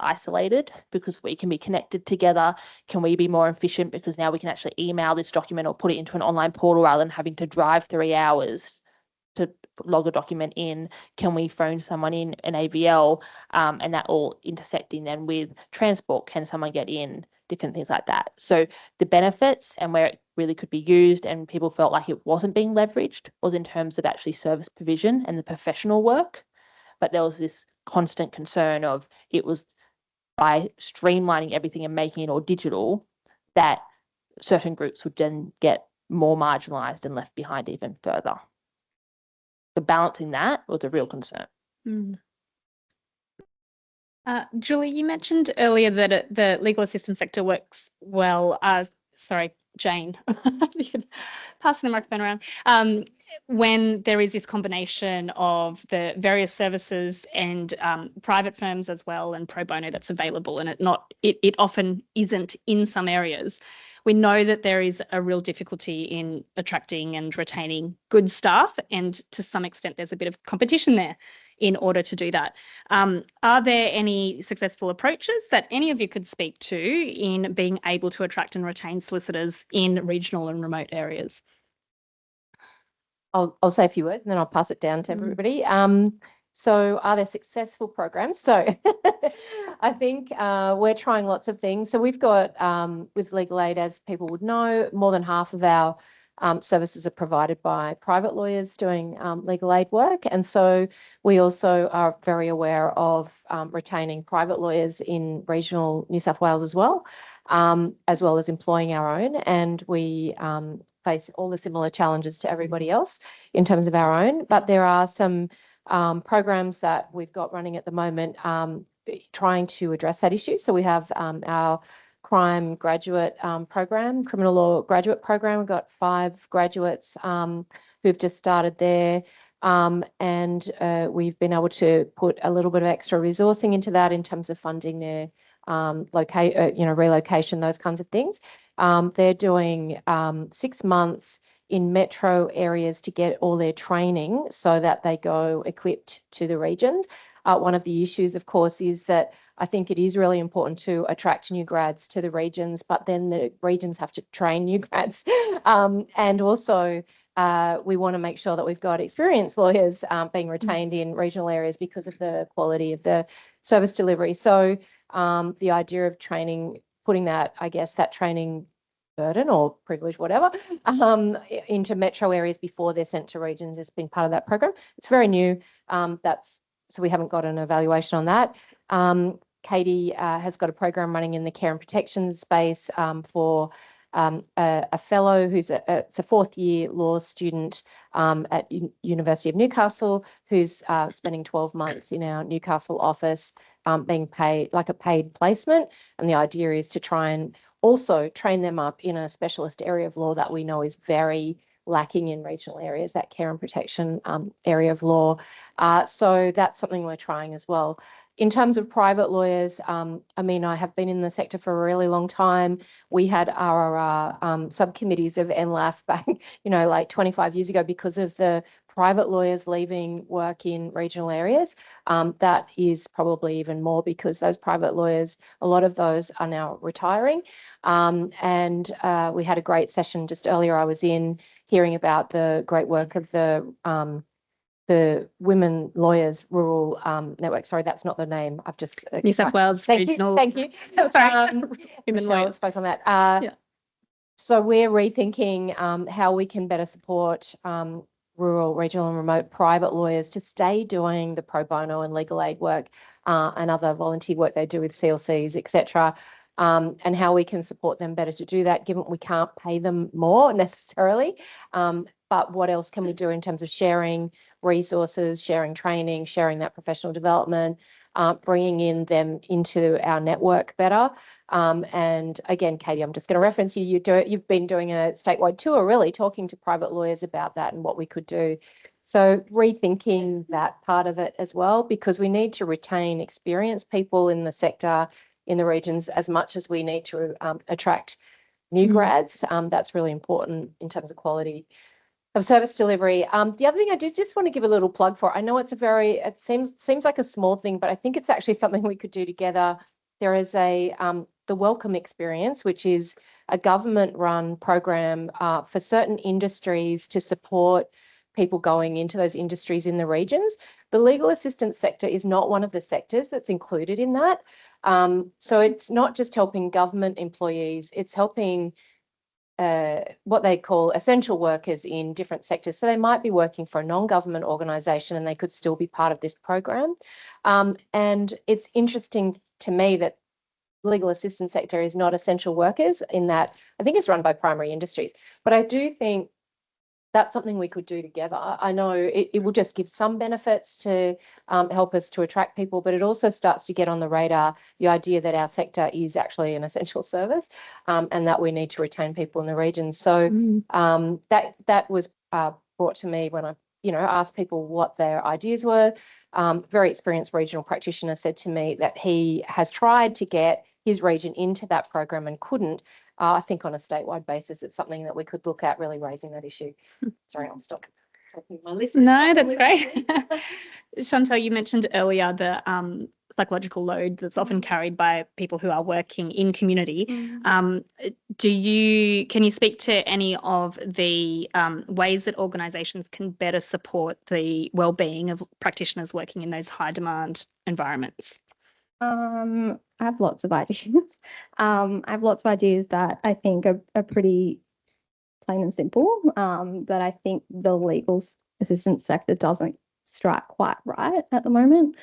isolated because we can be connected together? Can we be more efficient because now we can actually email this document or put it into an online portal rather than having to drive 3 hours to log a document in? Can we phone someone in an AVL, and that all intersecting then with transport? Can someone get in? Different things like that. So the benefits and where it really could be used and people felt like it wasn't being leveraged was in terms of actually service provision and the professional work. But there was this constant concern of it was by streamlining everything and making it all digital that certain groups would then get more marginalized and left behind even further. The balancing that was a real concern. Julie, you mentioned earlier that the legal assistance sector works well. Sorry, Jane, passing the microphone around. When there is this combination of the various services and private firms as well and pro bono that's available, and it often isn't in some areas. We know that there is a real difficulty in attracting and retaining good staff, and to some extent there's a bit of competition there in order to do that. Are there any successful approaches that any of you could speak to in being able to attract and retain solicitors in regional and remote areas? I'll say a few words and then I'll pass it down to everybody. So are there successful programs? So I think we're trying lots of things. So we've got, with legal aid, as people would know, more than half of our services are provided by private lawyers doing legal aid work. And so we also are very aware of retaining private lawyers in regional New South Wales as well as employing our own. And we face all the similar challenges to everybody else in terms of our own. But there are some programs that we've got running at the moment trying to address that issue. So we have our crime graduate program, criminal law graduate program. We've got 5 graduates who've just started there. And we've been able to put a little bit of extra resourcing into that in terms of funding their relocation, those kinds of things. They're doing 6 months in metro areas to get all their training so that they go equipped to the regions. One of the issues, of course, is that I think it is really important to attract new grads to the regions, but then the regions have to train new grads. And also, we want to make sure that we've got experienced lawyers being retained in regional areas because of the quality of the service delivery. So the idea of training, putting that, I guess, that training burden or privilege, whatever, into metro areas before they're sent to regions has been part of that program. It's very new. So we haven't got an evaluation on that. Katie has got a program running in the care and protection space for a fellow who's it's a 4th year law student at University of Newcastle who's spending 12 months in our Newcastle office being paid like a paid placement. And the idea is to try and also train them up in a specialist area of law that we know is very lacking in regional areas, that care and protection area of law. So that's something we're trying as well. In terms of private lawyers, I mean, I have been in the sector for a really long time. We had our subcommittees of NLAF back, like 25 years ago because of the private lawyers leaving work in regional areas. That is probably even more because those private lawyers, a lot of those are now retiring. And we had a great session just earlier. I was in hearing about the great work of the Women Lawyers Rural Network. Sorry, that's not the name. I've just New South Wales Thank Regional. you. Thank you. Women Michelle lawyers. spoke on that. Yeah. So we're rethinking how we can better support rural, regional and remote private lawyers to stay doing the pro bono and legal aid work and other volunteer work they do with CLCs, etc. And how we can support them better to do that, given we can't pay them more necessarily. But what else can we do in terms of sharing resources, sharing training, sharing that professional development, bringing in them into our network better? And again, Katie, I'm just going to reference you. You've been doing a statewide tour, really, talking to private lawyers about that and what we could do. So rethinking that part of it as well, because we need to retain experienced people in the sector, in the regions, as much as we need to attract new grads. That's really important in terms of quality. of service delivery. The other thing I did just want to give a little plug for, I know it's it seems like a small thing, but I think it's actually something we could do together. There is the Welcome Experience, which is a government-run program for certain industries to support people going into those industries in the regions. The legal assistance sector is not one of the sectors that's included in that. So it's not just helping government employees, it's helping what they call essential workers in different sectors. So they might be working for a non-government organisation and they could still be part of this program. And it's interesting to me that legal assistance sector is not essential workers in that I think it's run by primary industries. But I do think that's something we could do together. I know it will just give some benefits to help us to attract people, but it also starts to get on the radar the idea that our sector is actually an essential service and that we need to retain people in the region. So that was brought to me when I asked people what their ideas were. Very experienced regional practitioner said to me that he has tried to get his region into that program and couldn't. I think on a statewide basis, it's something that we could look at really raising that issue. Sorry, I'll stop. No, that's great. Chantal, you mentioned earlier the psychological load that's often carried by people who are working in community. Can you speak to any of the ways that organisations can better support the well-being of practitioners working in those high demand environments? I have lots of ideas. I have lots of ideas that I think are pretty plain and simple, that I think the legal assistance sector doesn't strike quite right at the moment.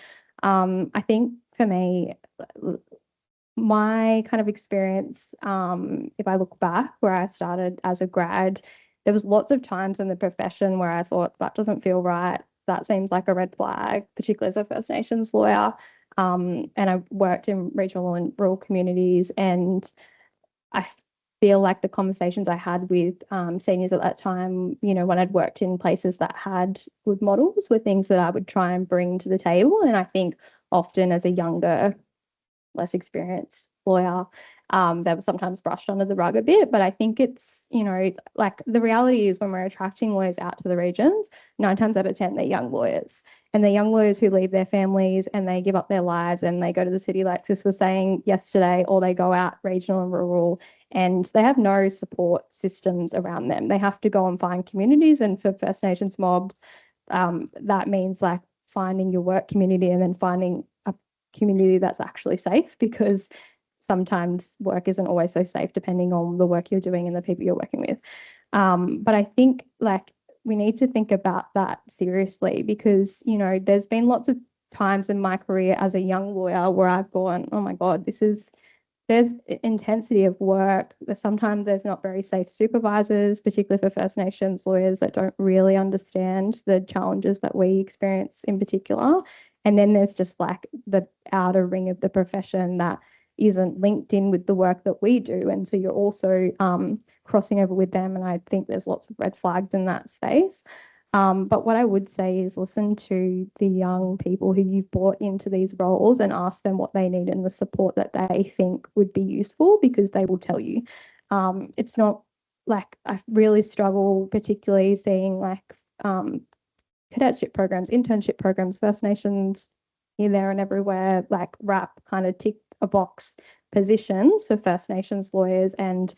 I think for me, my kind of experience, if I look back where I started as a grad, there was lots of times in the profession where I thought that doesn't feel right. That seems like a red flag, particularly as a First Nations lawyer. And I worked in regional and rural communities, and I feel like the conversations I had with seniors at that time, when I'd worked in places that had good models, were things that I would try and bring to the table. And I think often as a younger, less experienced lawyer, that was sometimes brushed under the rug a bit. But I think it's, like the reality is when we're attracting lawyers out to the regions, 9 times out of 10, they're young lawyers. And they're young lawyers who leave their families and they give up their lives and they go to the city, like Sis was saying yesterday, or they go out regional and rural and they have no support systems around them. They have to go and find communities. And for First Nations mobs, that means like finding your work community and then finding a community that's actually safe, because sometimes work isn't always so safe depending on the work you're doing and the people you're working with. But I think like we need to think about that seriously, because, there's been lots of times in my career as a young lawyer where I've gone, oh my God, there's intensity of work. Sometimes there's not very safe supervisors, particularly for First Nations lawyers that don't really understand the challenges that we experience in particular. And then there's just like the outer ring of the profession that isn't linked in with the work that we do. And so you're also crossing over with them. And I think there's lots of red flags in that space. But what I would say is listen to the young people who you've brought into these roles and ask them what they need and the support that they think would be useful, because they will tell you. It's not like I really struggle, particularly seeing like cadetship programs, internship programs, First Nations here, there, and everywhere, like wrap kind of tick a box positions for First Nations lawyers and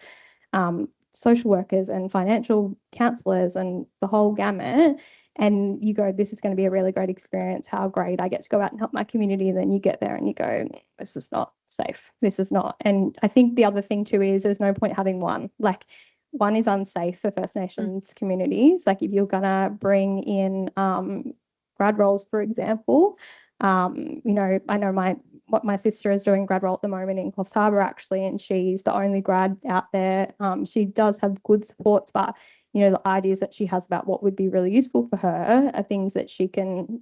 social workers and financial counsellors and the whole gamut. And you go, this is going to be a really great experience. How great, I get to go out and help my community. And then you get there and you go, this is not safe. This is not. And I think the other thing too is there's no point having one. Like one is unsafe for First Nations communities. Like if you're going to bring in grad roles, for example, I know what my sister is doing grad role at the moment in Coffs Harbour actually, and she's the only grad out there. She does have good supports, but the ideas that she has about what would be really useful for her are things that she can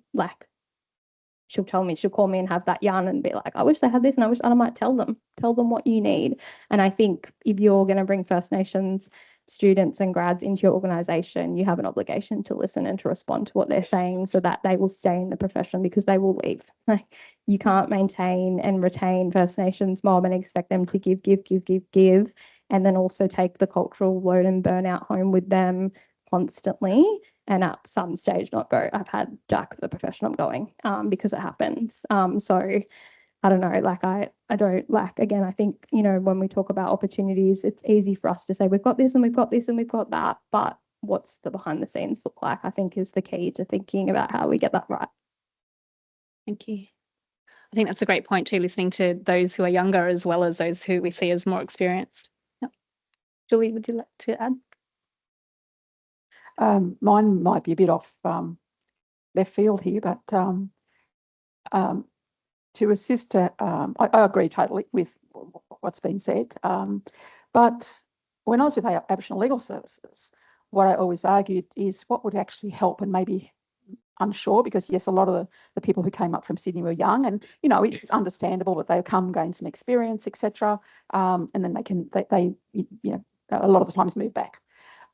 she'll tell me, she'll call me and have that yarn and be like, I wish they had this, and I might tell them what you need. And I think if you're going to bring First Nations students and grads into your organisation, you have an obligation to listen and to respond to what they're saying so that they will stay in the profession, because they will leave. Like you can't maintain and retain First Nations mob and expect them to give, and then also take the cultural load and burnout home with them, constantly and at some stage not go, I've had Jack, the profession I'm going, because it happens. So I don't know, like I don't like, again, I think, you know, when we talk about opportunities, it's easy for us to say we've got this and we've got this and we've got that, but what's the behind the scenes look like, I think is the key to thinking about how we get that right. Thank you. I think that's a great point too, listening to those who are younger as well as those who we see as more experienced. Yep. Julie, would you like to add? Mine might be a bit off left field here, but to assist, I agree totally with what's been said. But when I was with Aboriginal Legal Services, what I always argued is what would actually help, and maybe unsure, because yes, a lot of the people who came up from Sydney were young, and you know it's understandable that they come gain some experience, etc. And then they you know a lot of the times move back.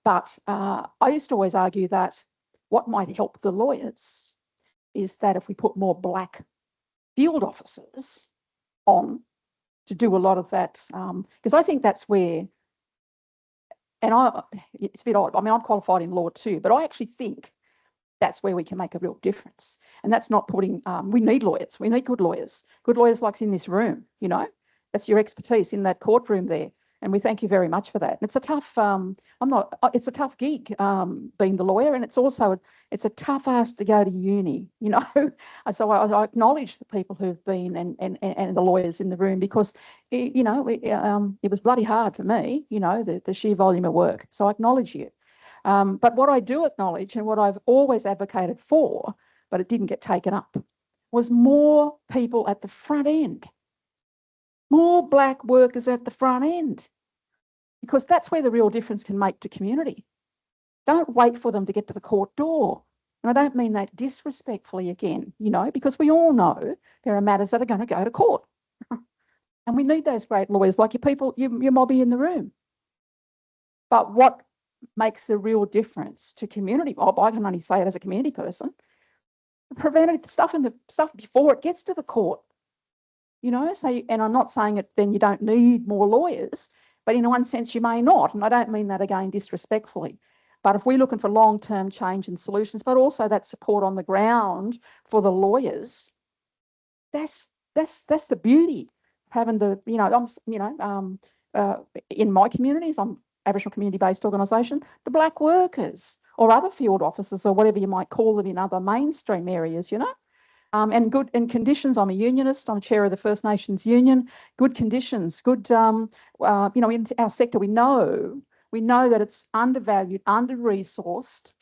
But I used to always argue that what might help the lawyers is that if we put more black field officers on to do a lot of that, because I think that's where, and it's a bit odd, I mean, I'm qualified in law too, but I actually think that's where we can make a real difference. And that's not putting, we need lawyers, we need good lawyers like in this room, you know, that's your expertise in that courtroom there. And we thank you very much for that. And it's a tough, it's a tough gig being the lawyer, and it's also, it's a tough ask to go to uni, you know. So I acknowledge the people who've been and the lawyers in the room, because, you know, it was bloody hard for me, you know, the sheer volume of work. So I acknowledge you. But what I do acknowledge, and what I've always advocated for, but it didn't get taken up, was more people at the front end. More black workers at the front end, because that's where the real difference can make to community. Don't wait for them to get to the court door. And I don't mean that disrespectfully again, you know, because we all know there are matters that are going to go to court. And we need those great lawyers like your people, your mobby in the room. But what makes the real difference to community, I can only say it as a community person, preventative stuff and the stuff before it gets to the court. You know, so, and I'm not saying it then you don't need more lawyers, but in one sense you may not. And I don't mean that again disrespectfully. But if we're looking for long-term change and solutions, but also that support on the ground for the lawyers, that's the beauty of having the, you know, in my communities, I'm Aboriginal community-based organisation, the black workers or other field officers or whatever you might call them in other mainstream areas, you know. And good and conditions. I'm a unionist. I'm chair of the First Nations Union. Good conditions, good, you know, in our sector, we know that it's undervalued, under-resourced.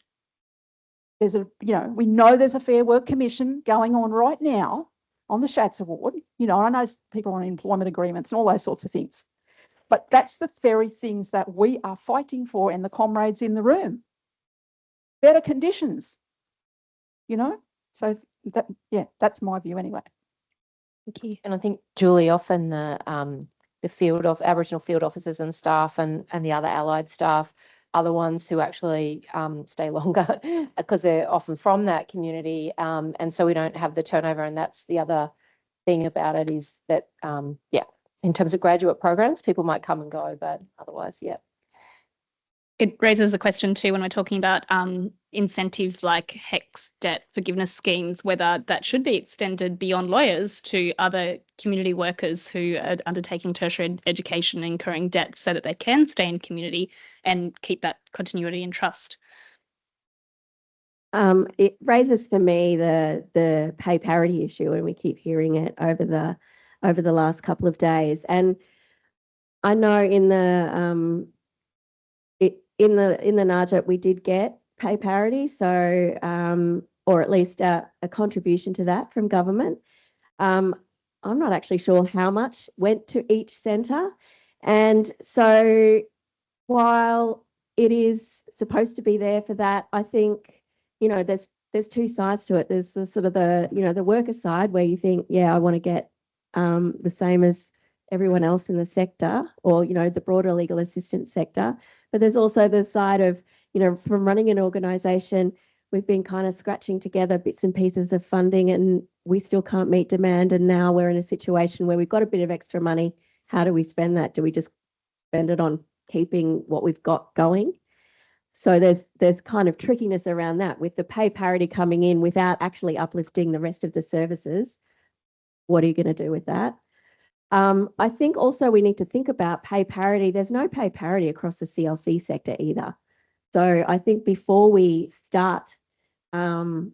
There's a, you know, we know there's a Fair Work Commission going on right now on the Schatz Award. You know, I know people on employment agreements and all those sorts of things. But that's the very things that we are fighting for, and the comrades in the room. Better conditions, you know. So that, yeah, that's my view anyway. Thank you. And I think, Julie, often the field of Aboriginal field officers and staff and the other allied staff are the ones who actually stay longer because they're often from that community, and so we don't have the turnover. And that's the other thing about it, is that, yeah, in terms of graduate programs, people might come and go, but otherwise, yeah. It raises the question too, when we're talking about incentives like HECS debt forgiveness schemes, whether that should be extended beyond lawyers to other community workers who are undertaking tertiary education, incurring debts, so that they can stay in community and keep that continuity and trust. It raises for me the pay parity issue, and we keep hearing it over the last couple of days. And I know in the NARJA we did get pay parity, so or at least a contribution to that from government. I'm not actually sure how much went to each centre, and so while it is supposed to be there for that, I think, you know, there's two sides to it. There's the sort of the, you know, the worker side where you think, yeah, I want to get the same as everyone else in the sector, or, you know, the broader legal assistance sector. But there's also the side of, you know, from running an organisation, we've been kind of scratching together bits and pieces of funding, and we still can't meet demand. And now we're in a situation where we've got a bit of extra money. How do we spend that? Do we just spend it on keeping what we've got going? So there's kind of trickiness around that with the pay parity coming in without actually uplifting the rest of the services. What are you going to do with that? I think also we need to think about pay parity. There's no pay parity across the CLC sector either. So I think before we start, or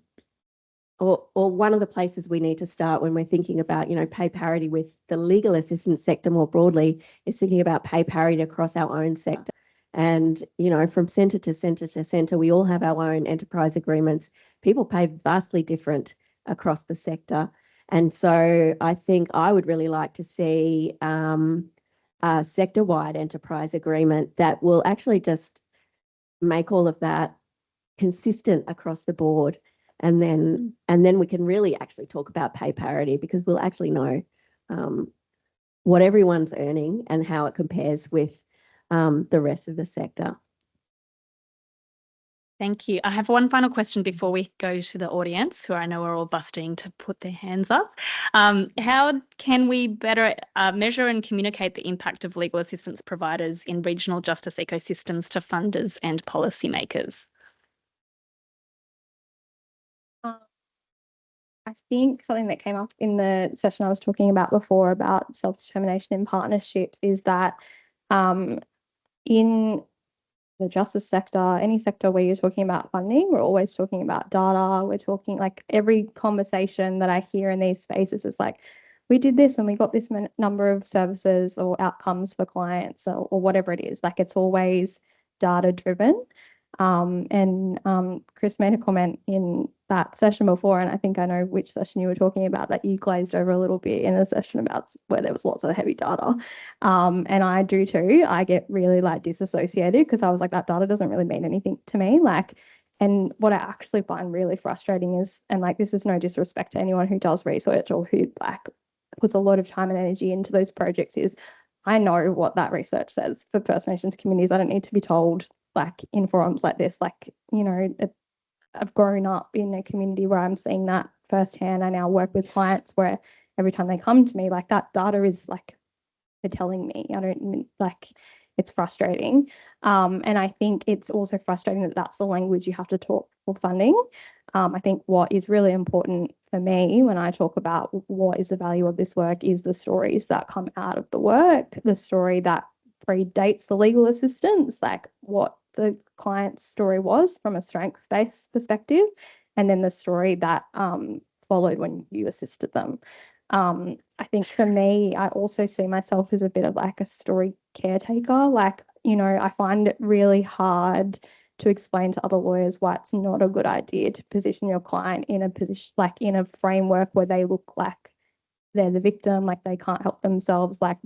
one of the places we need to start when we're thinking about, pay parity with the legal assistance sector more broadly is thinking about pay parity across our own sector. And, from centre to centre to centre, we all have our own enterprise agreements. People pay vastly different across the sector. And so I think I would really like to see a sector-wide enterprise agreement that will actually just make all of that consistent across the board. And then we can really actually talk about pay parity because we'll actually know what everyone's earning and how it compares with the rest of the sector. Thank you. I have one final question before we go to the audience, who I know are all busting to put their hands up. How can we better measure and communicate the impact of legal assistance providers in regional justice ecosystems to funders and policymakers? I think something that came up in the session I was talking about before about self-determination in partnerships is that in the justice sector, any sector where you're talking about funding, we're always talking about data. We're talking like every conversation that I hear in these spaces is like, we did this and we got this number of services or outcomes for clients or whatever it is. Like it's always data driven. Chris made a comment in that session before, and I think I know which session you were talking about, that you glazed over a little bit in a session about where there was lots of heavy data. And I do too. I get really like disassociated because I was like, that data doesn't really mean anything to me. And what I actually find really frustrating is, and like this is no disrespect to anyone who does research or who like puts a lot of time and energy into those projects, is I know what that research says for First Nations communities. I don't need to be told like in forums like this, like, I've grown up in a community where I'm seeing that firsthand. I now work with clients where every time they come to me, like that data is like, they're telling me. I don't like, it's frustrating. And I think it's also frustrating that that's the language you have to talk for funding. I think what is really important for me when I talk about what is the value of this work is the stories that come out of the work, the story that predates the legal assistance, like what the client's story was from a strength-based perspective, and then the story that followed when you assisted them. I think for me, I also see myself as a bit of like a story caretaker. Like, I find it really hard to explain to other lawyers why it's not a good idea to position your client in a position, like in a framework where they look like they're the victim, like they can't help themselves, like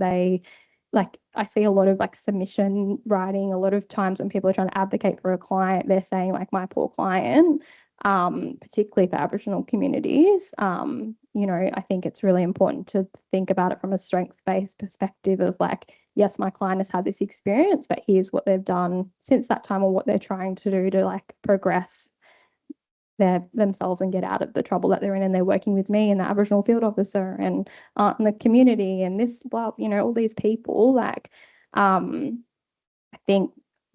I see a lot of like submission writing. A lot of times when people are trying to advocate for a client, they're saying like my poor client, particularly for Aboriginal communities. I think it's really important to think about it from a strength-based perspective of like, yes, my client has had this experience, but here's what they've done since that time or what they're trying to do to like progress themselves and get out of the trouble that they're in, and they're working with me and the Aboriginal field officer and in the community and this, all these people. Like, I think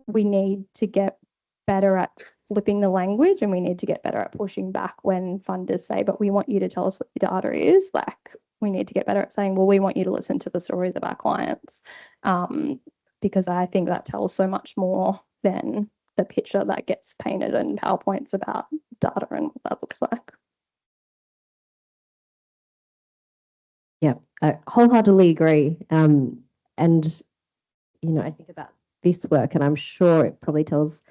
we need to get better at flipping the language, and we need to get better at pushing back when funders say, but we want you to tell us what your data is. Like, we need to get better at saying, well, we want you to listen to the stories of our clients, because I think that tells so much more than the picture that gets painted in PowerPoints about data and what that looks like. Yeah, I wholeheartedly agree. And, I think about this work, and I'm sure it probably tells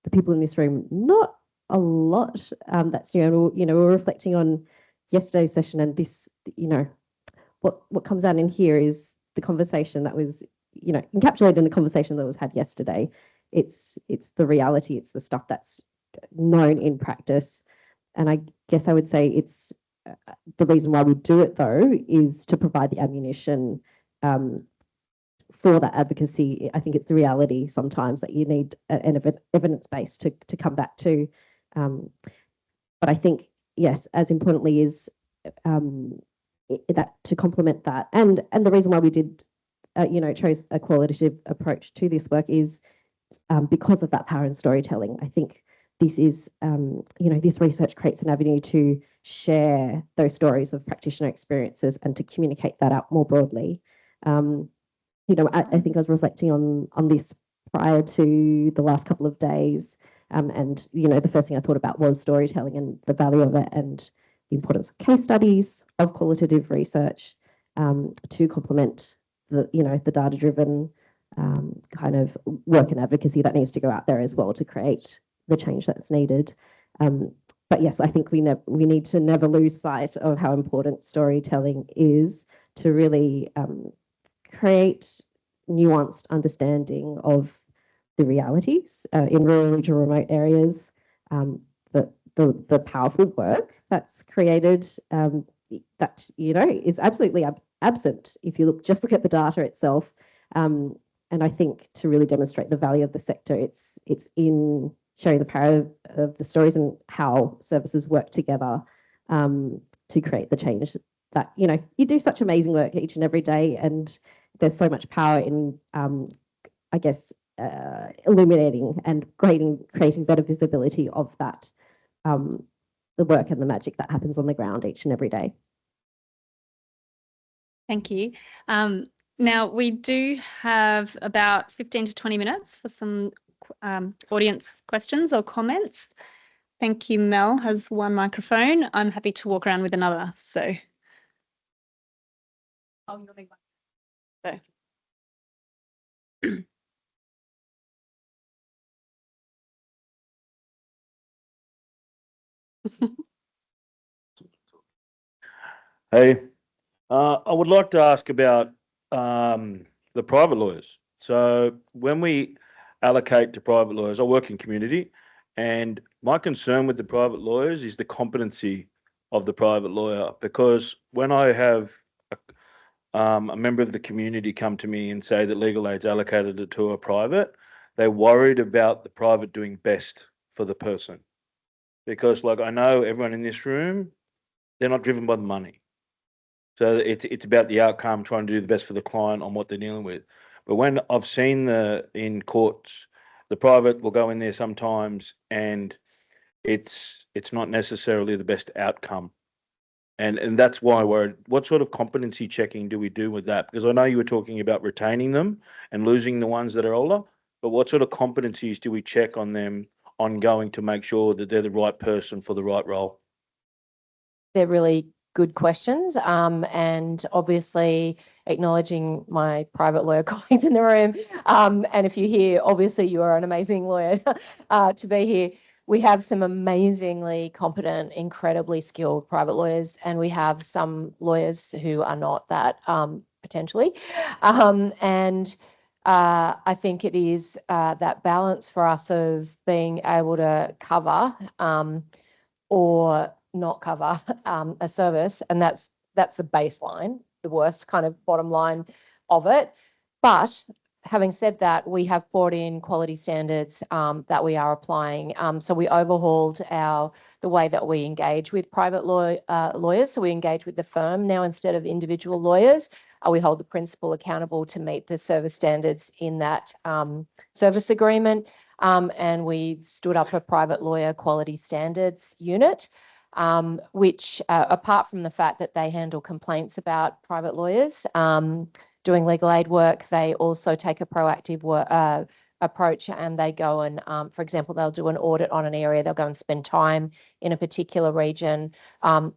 the people in this room not a lot that's new. And, we're reflecting on yesterday's session, and this, what comes out in here is the conversation that was, encapsulated in the conversation that was had yesterday. It's the reality, it's the stuff that's known in practice. And I guess I would say it's the reason why we do it, though, is to provide the ammunition for that advocacy. I think it's the reality sometimes that you need an evidence base to come back to. But I think, yes, as importantly is that to complement that. And the reason why we did, chose a qualitative approach to this work is because of that power in storytelling. I think this is, this research creates an avenue to share those stories of practitioner experiences and to communicate that out more broadly. I think I was reflecting on this prior to the last couple of days. And the first thing I thought about was storytelling and the value of it and the importance of case studies, of qualitative research, to complement the data-driven kind of work and advocacy that needs to go out there as well to create the change that's needed. But yes, I think we need to never lose sight of how important storytelling is to really create nuanced understanding of the realities in rural, regional, remote areas, the powerful work that's created that is absolutely absent if you look at the data itself. And I think to really demonstrate the value of the sector, it's in showing the power of the stories and how services work together to create the change that you do such amazing work each and every day, and there's so much power in I guess illuminating and creating better visibility of that the work and the magic that happens on the ground each and every day. Thank you. Now, we do have about 15 to 20 minutes for some audience questions or comments. Thank you. Mel has one microphone. I'm happy to walk around with another. So. Oh, you'll need one. So. Hey, I would like to ask about the private lawyers. So when we allocate to private lawyers, I work in community, and my concern with the private lawyers is the competency of the private lawyer. Because when I have a member of the community come to me and say that legal aid's allocated it to a private, they're worried about the private doing best for the person. Because like I know everyone in this room, they're not driven by the money. So it's about the outcome, trying to do the best for the client on what they're dealing with. But when I've seen in courts, the private will go in there sometimes, and it's not necessarily the best outcome. And that's why what sort of competency checking do we do with that? Because I know you were talking about retaining them and losing the ones that are older, but what sort of competencies do we check on them ongoing to make sure that they're the right person for the right role? They're really good questions, and obviously acknowledging my private lawyer colleagues in the room. And if you're here, obviously you are an amazing lawyer to be here. We have some amazingly competent, incredibly skilled private lawyers, and we have some lawyers who are not that potentially. And I think it is that balance for us of being able to cover or not cover a service, and that's the baseline, the worst kind of bottom line of it. But having said that, we have brought in quality standards that we are applying. So we overhauled the way that we engage with private lawyers. So we engage with the firm now instead of individual lawyers. We hold the principal accountable to meet the service standards in that service agreement. And we've stood up a private lawyer quality standards unit, which apart from the fact that they handle complaints about private lawyers doing legal aid work, they also take a proactive approach, and they go and, for example, they'll do an audit on an area, they'll go and spend time in a particular region,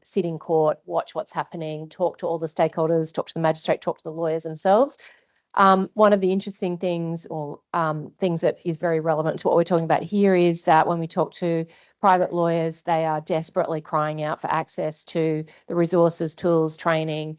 sit in court, watch what's happening, talk to all the stakeholders, talk to the magistrate, talk to the lawyers themselves. One of the interesting things or things that is very relevant to what we're talking about here is that when we talk to private lawyers, they are desperately crying out for access to the resources, tools, training,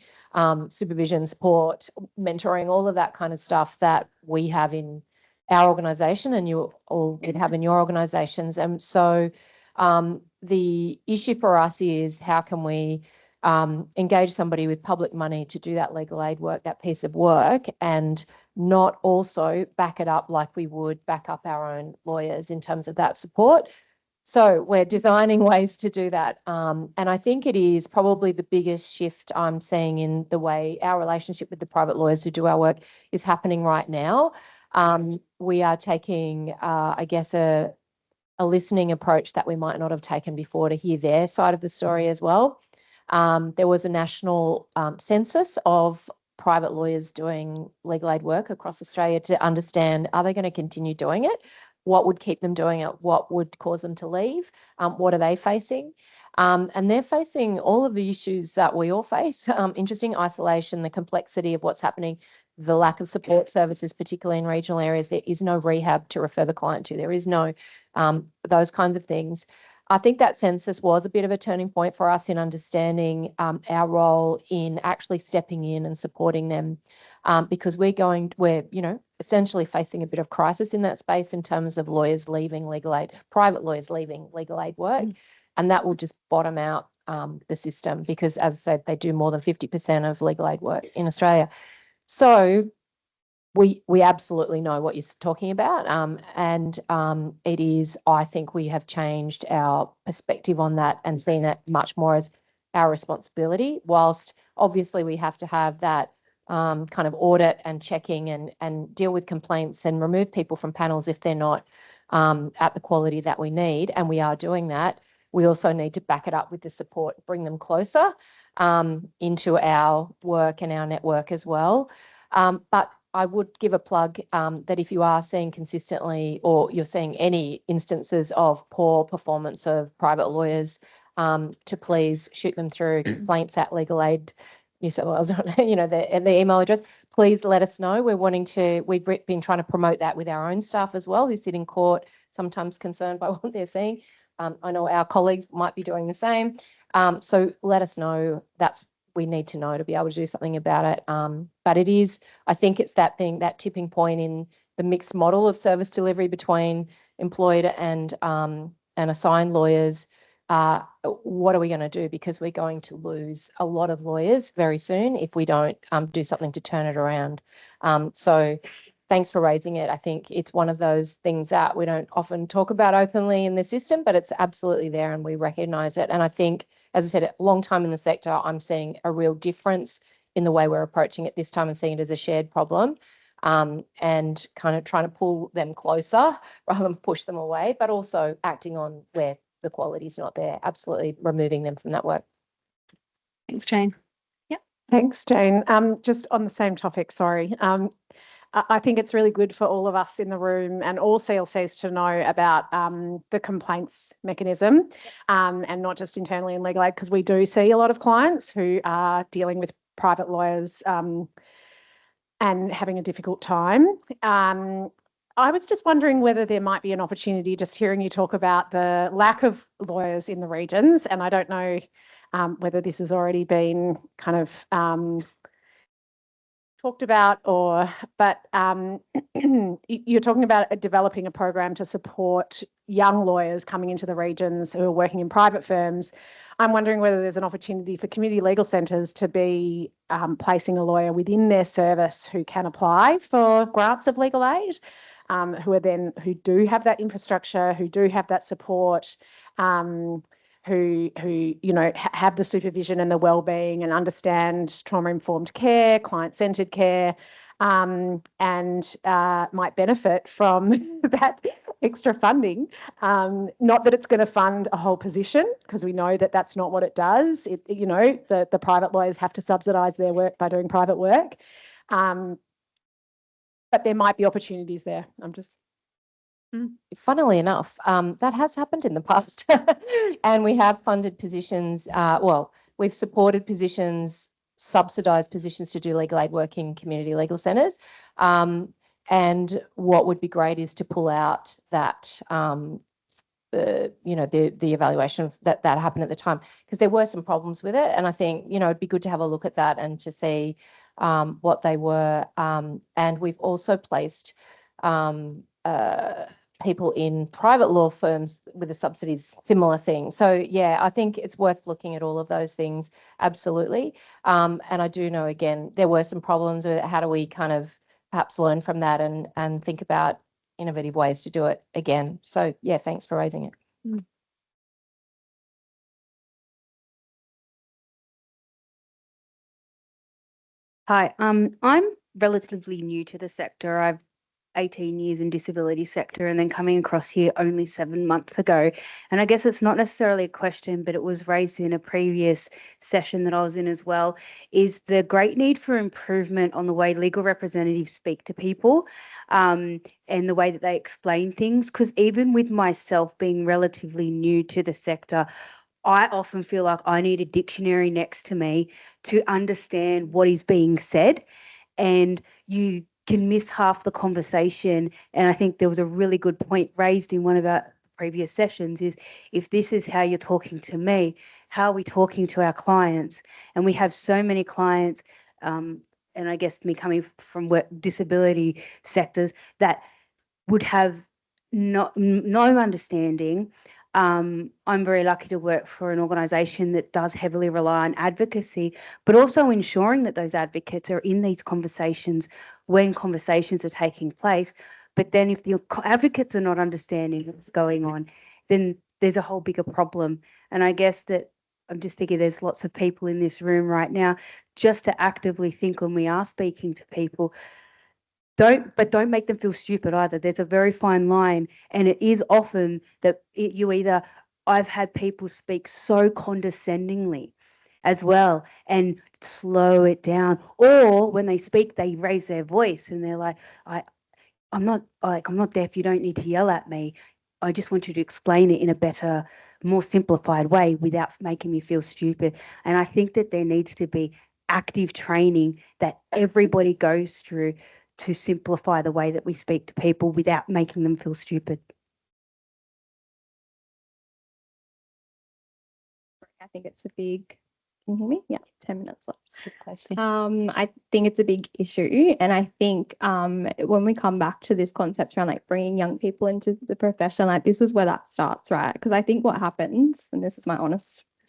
supervision, support, mentoring, all of that kind of stuff that we have in our organisation and you all would have in your organisations. And so the issue for us is how can we engage somebody with public money to do that legal aid work, that piece of work, and not also back it up like we would back up our own lawyers in terms of that support. So we're designing ways to do that. And I think it is probably the biggest shift I'm seeing in the way our relationship with the private lawyers who do our work is happening right now. We are taking, I guess, a listening approach that we might not have taken before to hear their side of the story as well. There was a national census of private lawyers doing legal aid work across Australia to understand, are they going to continue doing it? What would keep them doing it? What would cause them to leave? What are they facing? And they're facing all of the issues that we all face, interesting isolation, the complexity of what's happening, the lack of support services, particularly in regional areas. There is no rehab to refer the client to. There is no those kinds of things. I think that census was a bit of a turning point for us in understanding our role in actually stepping in and supporting them, because we're essentially facing a bit of crisis in that space in terms of lawyers leaving legal aid, private lawyers leaving legal aid work, and that will just bottom out the system because, as I said, they do more than 50% of legal aid work in Australia. So we absolutely know what you're talking about. And it is, I think we have changed our perspective on that and seen it much more as our responsibility, whilst obviously we have to have that kind of audit and checking and deal with complaints and remove people from panels if they're not at the quality that we need. And we are doing that. We also need to back it up with the support, bring them closer into our work and our network as well. But I would give a plug that if you are seeing consistently or you're seeing any instances of poor performance of private lawyers, to please shoot them through complaints at Legal Aid New South Wales, the email address. Please let us know. We've been trying to promote that with our own staff as well, who sit in court, sometimes concerned by what they're seeing. I know our colleagues might be doing the same. So let us know. We need to know to be able to do something about it. But it is, I think it's that tipping point in the mixed model of service delivery between employed and assigned lawyers. What are we going to do? Because we're going to lose a lot of lawyers very soon if we don't do something to turn it around. So thanks for raising it. I think it's one of those things that we don't often talk about openly in the system, but it's absolutely there and we recognise it. And I think, as I said, a long time in the sector, I'm seeing a real difference in the way we're approaching it this time and seeing it as a shared problem, and kind of trying to pull them closer rather than push them away, but also acting on where the quality is not there, absolutely removing them from that work. Thanks, Jane. Thanks, Jane. Just on the same topic, sorry. I think it's really good for all of us in the room and all CLCs to know about the complaints mechanism, and not just internally in legal aid, because we do see a lot of clients who are dealing with private lawyers and having a difficult time. I was just wondering whether there might be an opportunity, just hearing you talk about the lack of lawyers in the regions, and I don't know whether this has already been kind of talked about, but you're talking about developing a program to support young lawyers coming into the regions who are working in private firms. I'm wondering whether there's an opportunity for community legal centres to be placing a lawyer within their service who can apply for grants of legal aid, who do have that infrastructure, who do have that support, who have the supervision and the well-being and understand trauma-informed care, client-centred care, and might benefit from that extra funding. Not that it's going to fund a whole position, because we know that that's not what it does. The private lawyers have to subsidise their work by doing private work, but there might be opportunities there. Funnily enough, that has happened in the past, and we have funded positions. We've supported positions, subsidised positions to do legal aid work in community legal centres. And what would be great is to pull out that the evaluation of that happened at the time, because there were some problems with it, and I think it'd be good to have a look at that and to see what they were. And we've also placed people in private law firms with the subsidies, similar things. So yeah, I think it's worth looking at all of those things, absolutely. And I do know, again, there were some problems with it. How do we kind of perhaps learn from that and think about innovative ways to do it again? So yeah, thanks for raising it. Hi, I'm relatively new to the sector. I've 18 years in disability sector and then coming across here only 7 months ago. And I guess it's not necessarily a question, but it was raised in a previous session that I was in as well, is the great need for improvement on the way legal representatives speak to people, and the way that they explain things. Because even with myself being relatively new to the sector, I often feel like I need a dictionary next to me to understand what is being said, and you can miss half the conversation. And I think there was a really good point raised in one of our previous sessions, is if this is how you're talking to me, how are we talking to our clients? And we have so many clients, and I guess me coming from disability sectors, that would have no understanding. I'm very lucky to work for an organisation that does heavily rely on advocacy, but also ensuring that those advocates are in these conversations when conversations are taking place. But then if the advocates are not understanding what's going on, then there's a whole bigger problem. And I guess that I'm just thinking there's lots of people in this room right now, just to actively think when we are speaking to people, don't make them feel stupid either. There's a very fine line, and it is often that I've had people speak so condescendingly as well, and slow it down, or when they speak they raise their voice and they're like, I'm not deaf, you don't need to yell at me, I just want you to explain it in a better, more simplified way without making me feel stupid. And I think that there needs to be active training that everybody goes through to simplify the way that we speak to people without making them feel stupid. I think it's a big, can you hear me? Yeah, 10 minutes left. Good. I think it's a big issue. And I think when we come back to this concept around like bringing young people into the profession, like this is where that starts, right? Because I think what happens, and this is my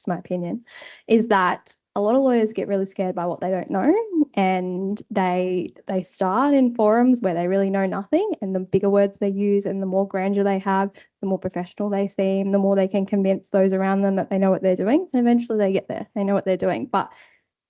opinion, is that a lot of lawyers get really scared by what they don't know, and they start in forums where they really know nothing, and the bigger words they use and the more grandeur they have, the more professional they seem, the more they can convince those around them that they know what they're doing, and eventually they get there, they know what they're doing. But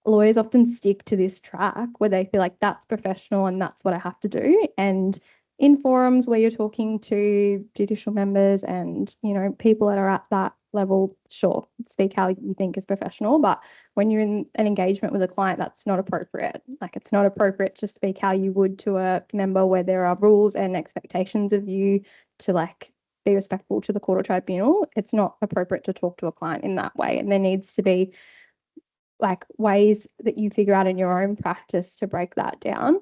lawyers often stick to this track where they feel like that's professional and that's what I have to do. And in forums where you're talking to judicial members and, you know, people that are at that level, sure, speak how you think is professional. But when you're in an engagement with a client, that's not appropriate. Like, it's not appropriate to speak how you would to a member where there are rules and expectations of you to like be respectful to the court or tribunal. It's not appropriate to talk to a client in that way. And there needs to be like ways that you figure out in your own practice to break that down.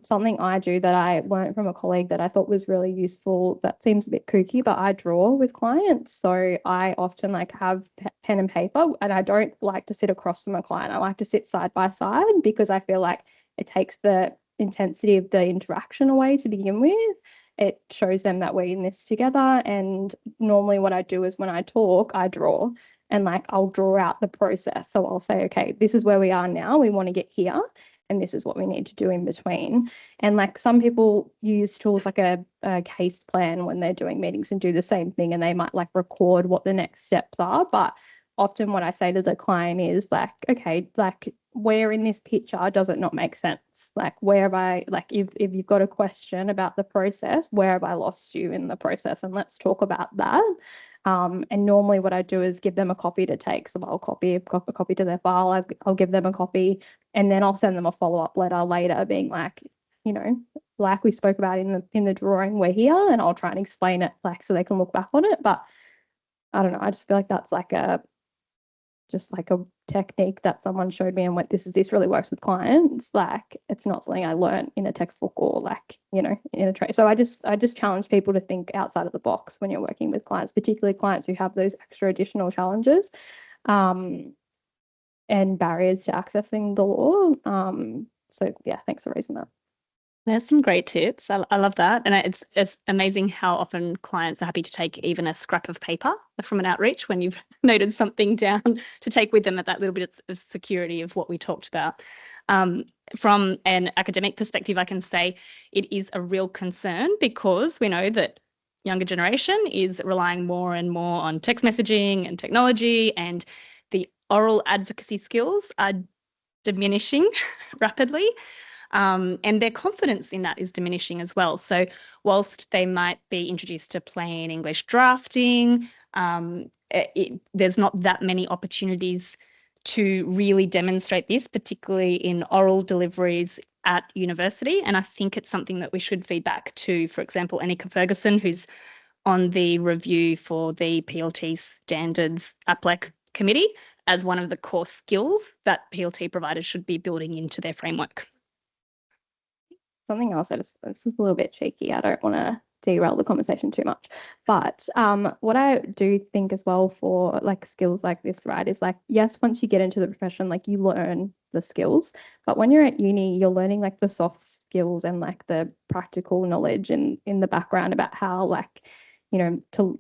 Something I do that I learned from a colleague that I thought was really useful, that seems a bit kooky, but I draw with clients. So I often like have pen and paper, and I don't like to sit across from a client. I like to sit side by side because I feel like it takes the intensity of the interaction away to begin with. It shows them that we're in this together. And normally what I do is when I talk, I draw. And like I'll draw out the process. So I'll say, okay, this is where we are now. We want to get here. And this is what we need to do in between. And like some people use tools like a case plan when they're doing meetings and do the same thing. And they might like record what the next steps are. But often what I say to the client is like, okay, like where in this picture does it not make sense? Like where have I, like if you've got a question about the process, where have I lost you in the process? And let's talk about that. And normally what I do is give them a copy to take. So I'll copy a copy to their file. I'll give them a copy, and then I'll send them a follow-up letter later being like, you know, like we spoke about in the drawing, we're here, and I'll try and explain it like so they can look back on it. But I don't know, I just feel like that's like just like a technique that someone showed me and went, this really works with clients. Like it's not something I learned in a textbook or like, you know, in a trade. So I just challenge people to think outside of the box when you're working with clients, particularly clients who have those extra additional challenges and barriers to accessing the law. So yeah, thanks for raising that. There's some great tips. I love that. And it's amazing how often clients are happy to take even a scrap of paper from an outreach when you've noted something down to take with them at that little bit of security of what we talked about. From an academic perspective, I can say it is a real concern because we know that younger generation is relying more and more on text messaging and technology, and the oral advocacy skills are diminishing rapidly. and their confidence in that is diminishing as well. So whilst they might be introduced to plain English drafting, there's not that many opportunities to really demonstrate this, particularly in oral deliveries at university. And I think it's something that we should feed back to, for example, Annika Ferguson, who's on the review for the PLT standards APLEC committee, as one of the core skills that PLT providers should be building into their framework. Something else that is, this is a little bit cheeky. I don't want to derail the conversation too much, but what I do think as well for like skills like this, right, is like, yes, once you get into the profession, like you learn the skills, but when you're at uni, you're learning like the soft skills and like the practical knowledge in the background about how, like, you know, to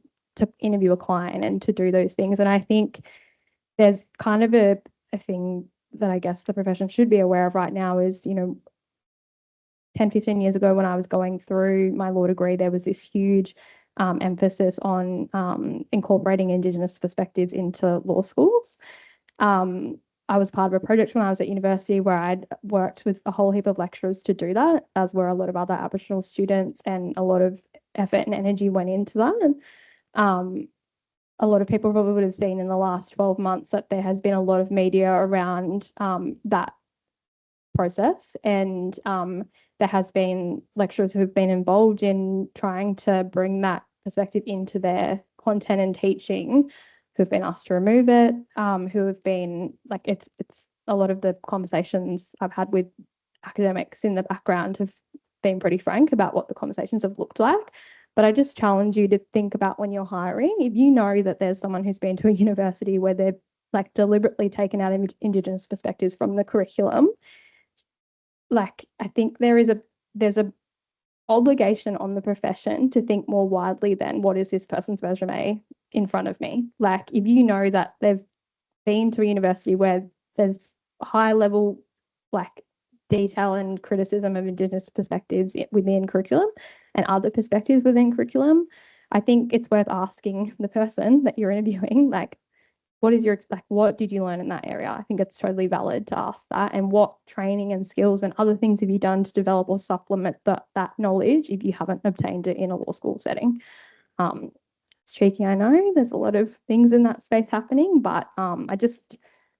interview a client and to do those things. And I think there's kind of a thing that I guess the profession should be aware of right now is, you know, 10, 15 years ago when I was going through my law degree, there was this huge emphasis on incorporating Indigenous perspectives into law schools. I was part of a project when I was at university where I'd worked with a whole heap of lecturers to do that, as were a lot of other Aboriginal students, and a lot of effort and energy went into that. And a lot of people probably would have seen in the last 12 months that there has been a lot of media around that process, and there has been lecturers who have been involved in trying to bring that perspective into their content and teaching, who've been asked to remove it, who have been like, it's a lot of the conversations I've had with academics in the background have been pretty frank about what the conversations have looked like. But I just challenge you to think about when you're hiring, if you know that there's someone who's been to a university where they've like deliberately taken out Indigenous perspectives from the curriculum, like, I think there's a obligation on the profession to think more widely than what is this person's resume in front of me. Like, if you know that they've been to a university where there's high level like detail and criticism of Indigenous perspectives within curriculum and other perspectives within curriculum, I think it's worth asking the person that you're interviewing, like, what did you learn in that area? I think it's totally valid to ask that. And what training and skills and other things have you done to develop or supplement that knowledge if you haven't obtained it in a law school setting? It's tricky, I know. There's a lot of things in that space happening, but I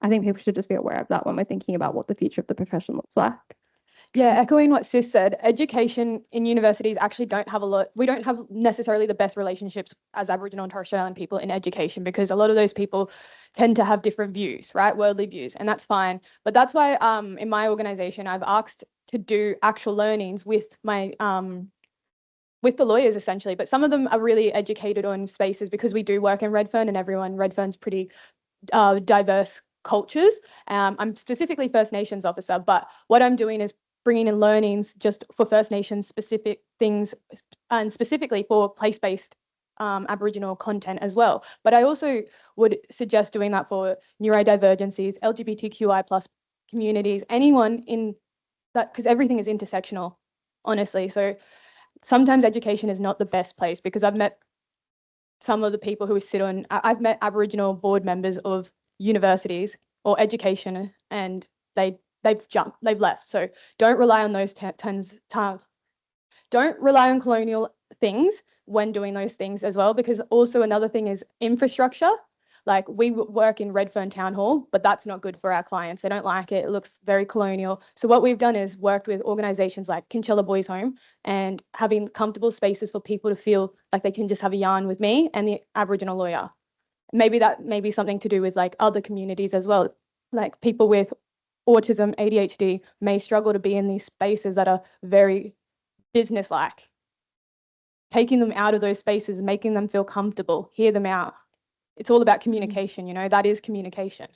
think people should just be aware of that when we're thinking about what the future of the profession looks like. Yeah, echoing what Sis said, education in universities actually we don't have necessarily the best relationships as Aboriginal and Torres Strait Islander people in education, because a lot of those people tend to have different views, right? Worldly views, and that's fine. But that's why in my organization, I've asked to do actual learnings with my with the lawyers essentially, but some of them are really educated on spaces because we do work in Redfern, and Redfern's pretty diverse cultures. I'm specifically First Nations officer, but what I'm doing is bringing in learnings just for First Nations specific things, and specifically for place-based Aboriginal content as well. But I also would suggest doing that for neurodivergencies, LGBTQI plus communities, anyone in that, because everything is intersectional, honestly. So sometimes education is not the best place, because I've met some of the people who sit on, I've met Aboriginal board members of universities or education, and they've left. So don't rely on those don't rely on colonial things when doing those things as well, because also another thing is infrastructure. Like, we work in Redfern Town Hall, but that's not good for our clients. They don't like it. It looks very colonial. So what we've done is worked with organisations like Kinchela Boys Home, and having comfortable spaces for people to feel like they can just have a yarn with me and the Aboriginal lawyer. Maybe that may be something to do with like other communities as well. Like, people with autism, ADHD may struggle to be in these spaces that are very business-like. Taking them out of those spaces, making them feel comfortable, hear them out. It's all about communication, that is communication.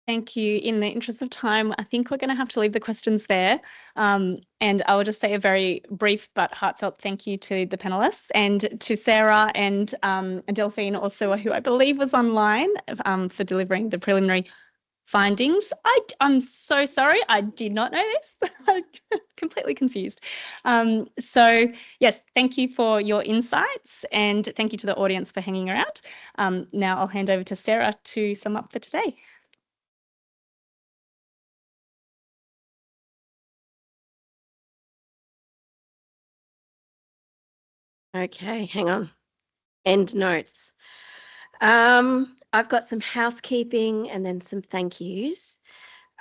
Thank you. In the interest of time, I think we're going to have to leave the questions there. And I will just say a very brief but heartfelt thank you to the panelists, and to Sarah and Delphine also, who I believe was online, for delivering the preliminary findings. I'm so sorry. I did not know this. I'm completely confused. So yes, thank you for your insights, and thank you to the audience for hanging around. Now I'll hand over to Sarah to sum up for today. Okay, hang on. End notes. I've got some housekeeping and then some thank yous.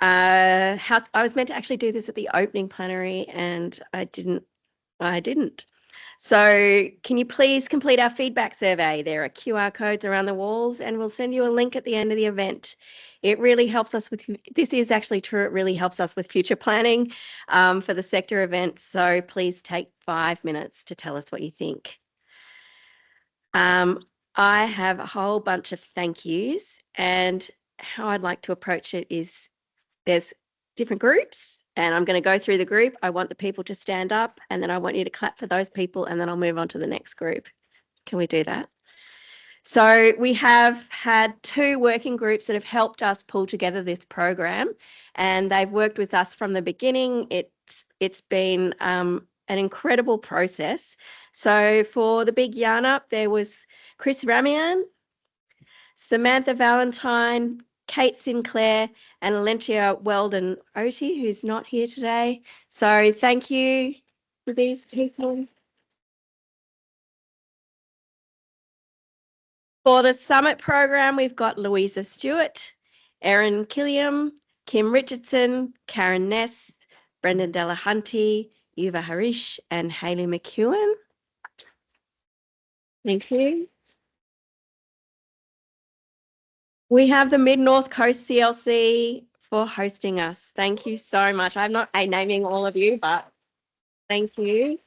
I was meant to actually do this at the opening plenary and I didn't. So can you please complete our feedback survey? There are QR codes around the walls and we'll send you a link at the end of the event. It really helps us with, this is actually true, it really helps us with future planning for the sector events. So please take 5 minutes to tell us what you think. I have a whole bunch of thank yous, and how I'd like to approach it is there's different groups and I'm going to go through the group. I want the people to stand up and then I want you to clap for those people and then I'll move on to the next group. Can we do that? So we have had 2 working groups that have helped us pull together this program and they've worked with us from the beginning. It's been an incredible process. So for the big yarn up, there was Chris Ramian, Samantha Valentine, Kate Sinclair, and Alentia Weldon Oti, who's not here today. So thank you for these people. For the summit program, we've got Louisa Stewart, Erin Killiam, Kim Richardson, Karen Ness, Brendan Delahunty, Yuva Harish, and Hayley McEwen. Thank you. We have the Mid-North Coast CLC for hosting us. Thank you so much. I'm not naming all of you, but thank you.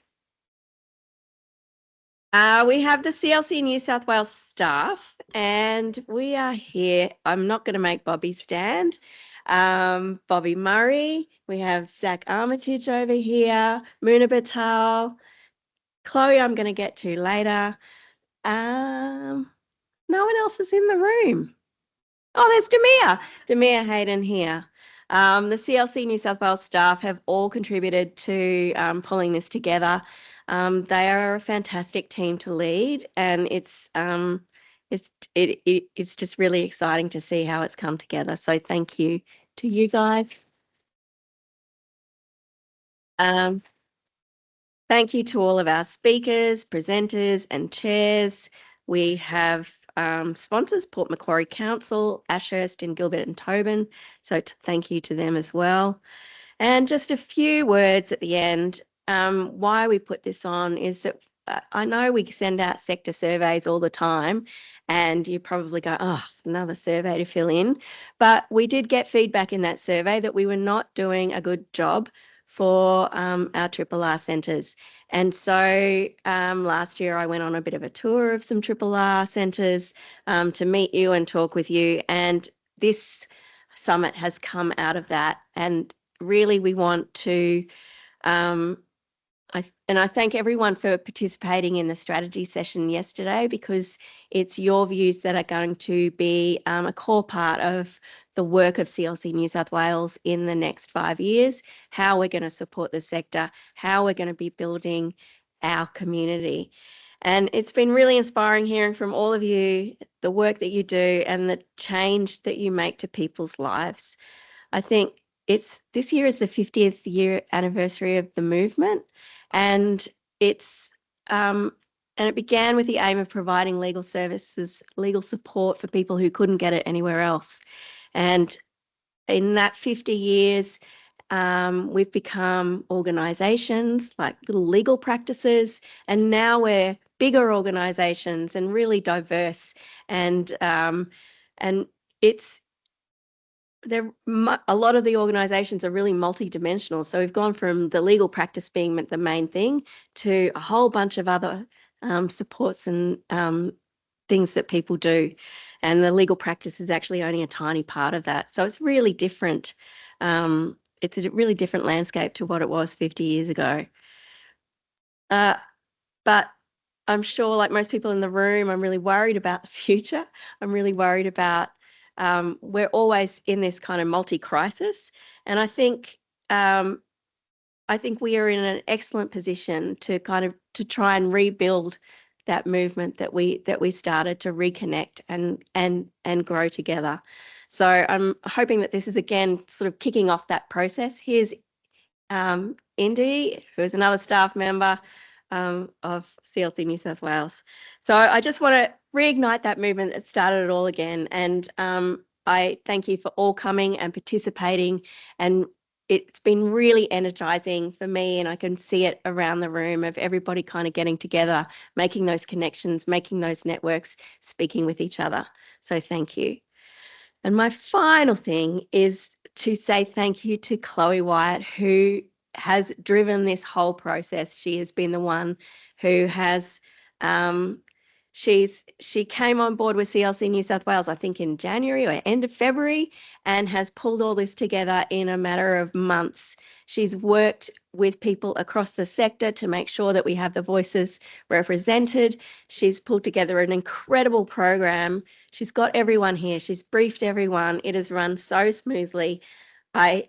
We have the CLC New South Wales staff and we are here. I'm not going to make Bobby stand. Bobby Murray, we have Zach Armitage over here, Muna Batal, Chloe I'm going to get to later. No one else is in the room. Oh, there's Demir Hayden here. The CLC New South Wales staff have all contributed to pulling this together. They are a fantastic team to lead, and it's just really exciting to see how it's come together. So thank you to you guys. Thank you to all of our speakers, presenters, and chairs. We have sponsors, Port Macquarie Council, Ashurst and Gilbert and Tobin. So thank you to them as well. And just a few words at the end. Why we put this on is that I know we send out sector surveys all the time and you probably go, oh, another survey to fill in. But we did get feedback in that survey that we were not doing a good job for our RRR centres. And so last year I went on a bit of a tour of some RRR centres to meet you and talk with you. And this summit has come out of that. And really we want to, I thank everyone for participating in the strategy session yesterday because it's your views that are going to be a core part of the work of CLC New South Wales in the next 5 years, how we're going to support the sector, how we're going to be building our community. And it's been really inspiring hearing from all of you, the work that you do and the change that you make to people's lives. I think this year is the 50th year anniversary of the movement, and it began with the aim of providing legal services, legal support for people who couldn't get it anywhere else. And in that 50 years, we've become organisations like little legal practices, and now we're bigger organisations and really diverse. And it's a lot of the organisations are really multidimensional. So we've gone from the legal practice being the main thing to a whole bunch of other supports and things that people do. And the legal practice is actually only a tiny part of that. So it's really different. It's a really different landscape to what it was 50 years ago. But I'm sure, like most people in the room, I'm really worried about the future. I'm really worried about we're always in this kind of multi-crisis, and I think we are in an excellent position to try and rebuild that movement that we started, to reconnect and grow together. So I'm hoping that this is again sort of kicking off that process. Here's Indy, who is another staff member. of CLC New South Wales. So I just want to reignite that movement that started it all again. And I thank you for all coming and participating. And it's been really energizing for me, and I can see it around the room of everybody kind of getting together, making those connections, making those networks, speaking with each other. So thank you. And my final thing is to say thank you to Chloe Wyatt, who has driven this whole process. She has been the one who has she came on board with CLC New South Wales, I think in January or end of February, and has pulled all this together in a matter of months. She's worked with people across the sector to make sure that we have the voices represented. She's pulled together an incredible program. She's got everyone here. She's briefed everyone. It has run so smoothly. I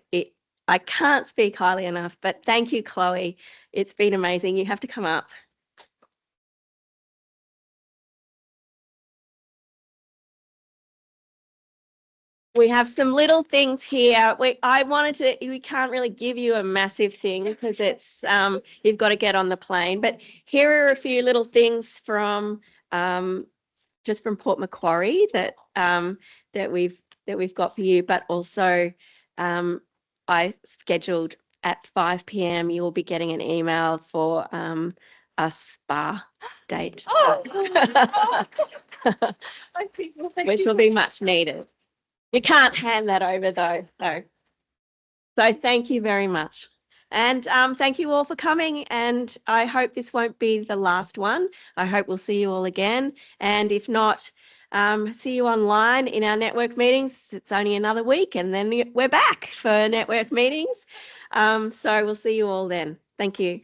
can't speak highly enough, but thank you, Chloe. It's been amazing. You have to come up. We have some little things here. We can't really give you a massive thing because it's you've got to get on the plane. But here are a few little things from just from Port Macquarie that that we've got for you. But also I scheduled at 5 p.m. You will be getting an email for a spa date. Which will be much needed. You can't hand that over though. So thank you very much. And thank you all for coming. And I hope this won't be the last one. I hope we'll see you all again. And if not, see you online in our network meetings. It's only another week and then we're back for network meetings. So we'll see you all then. Thank you.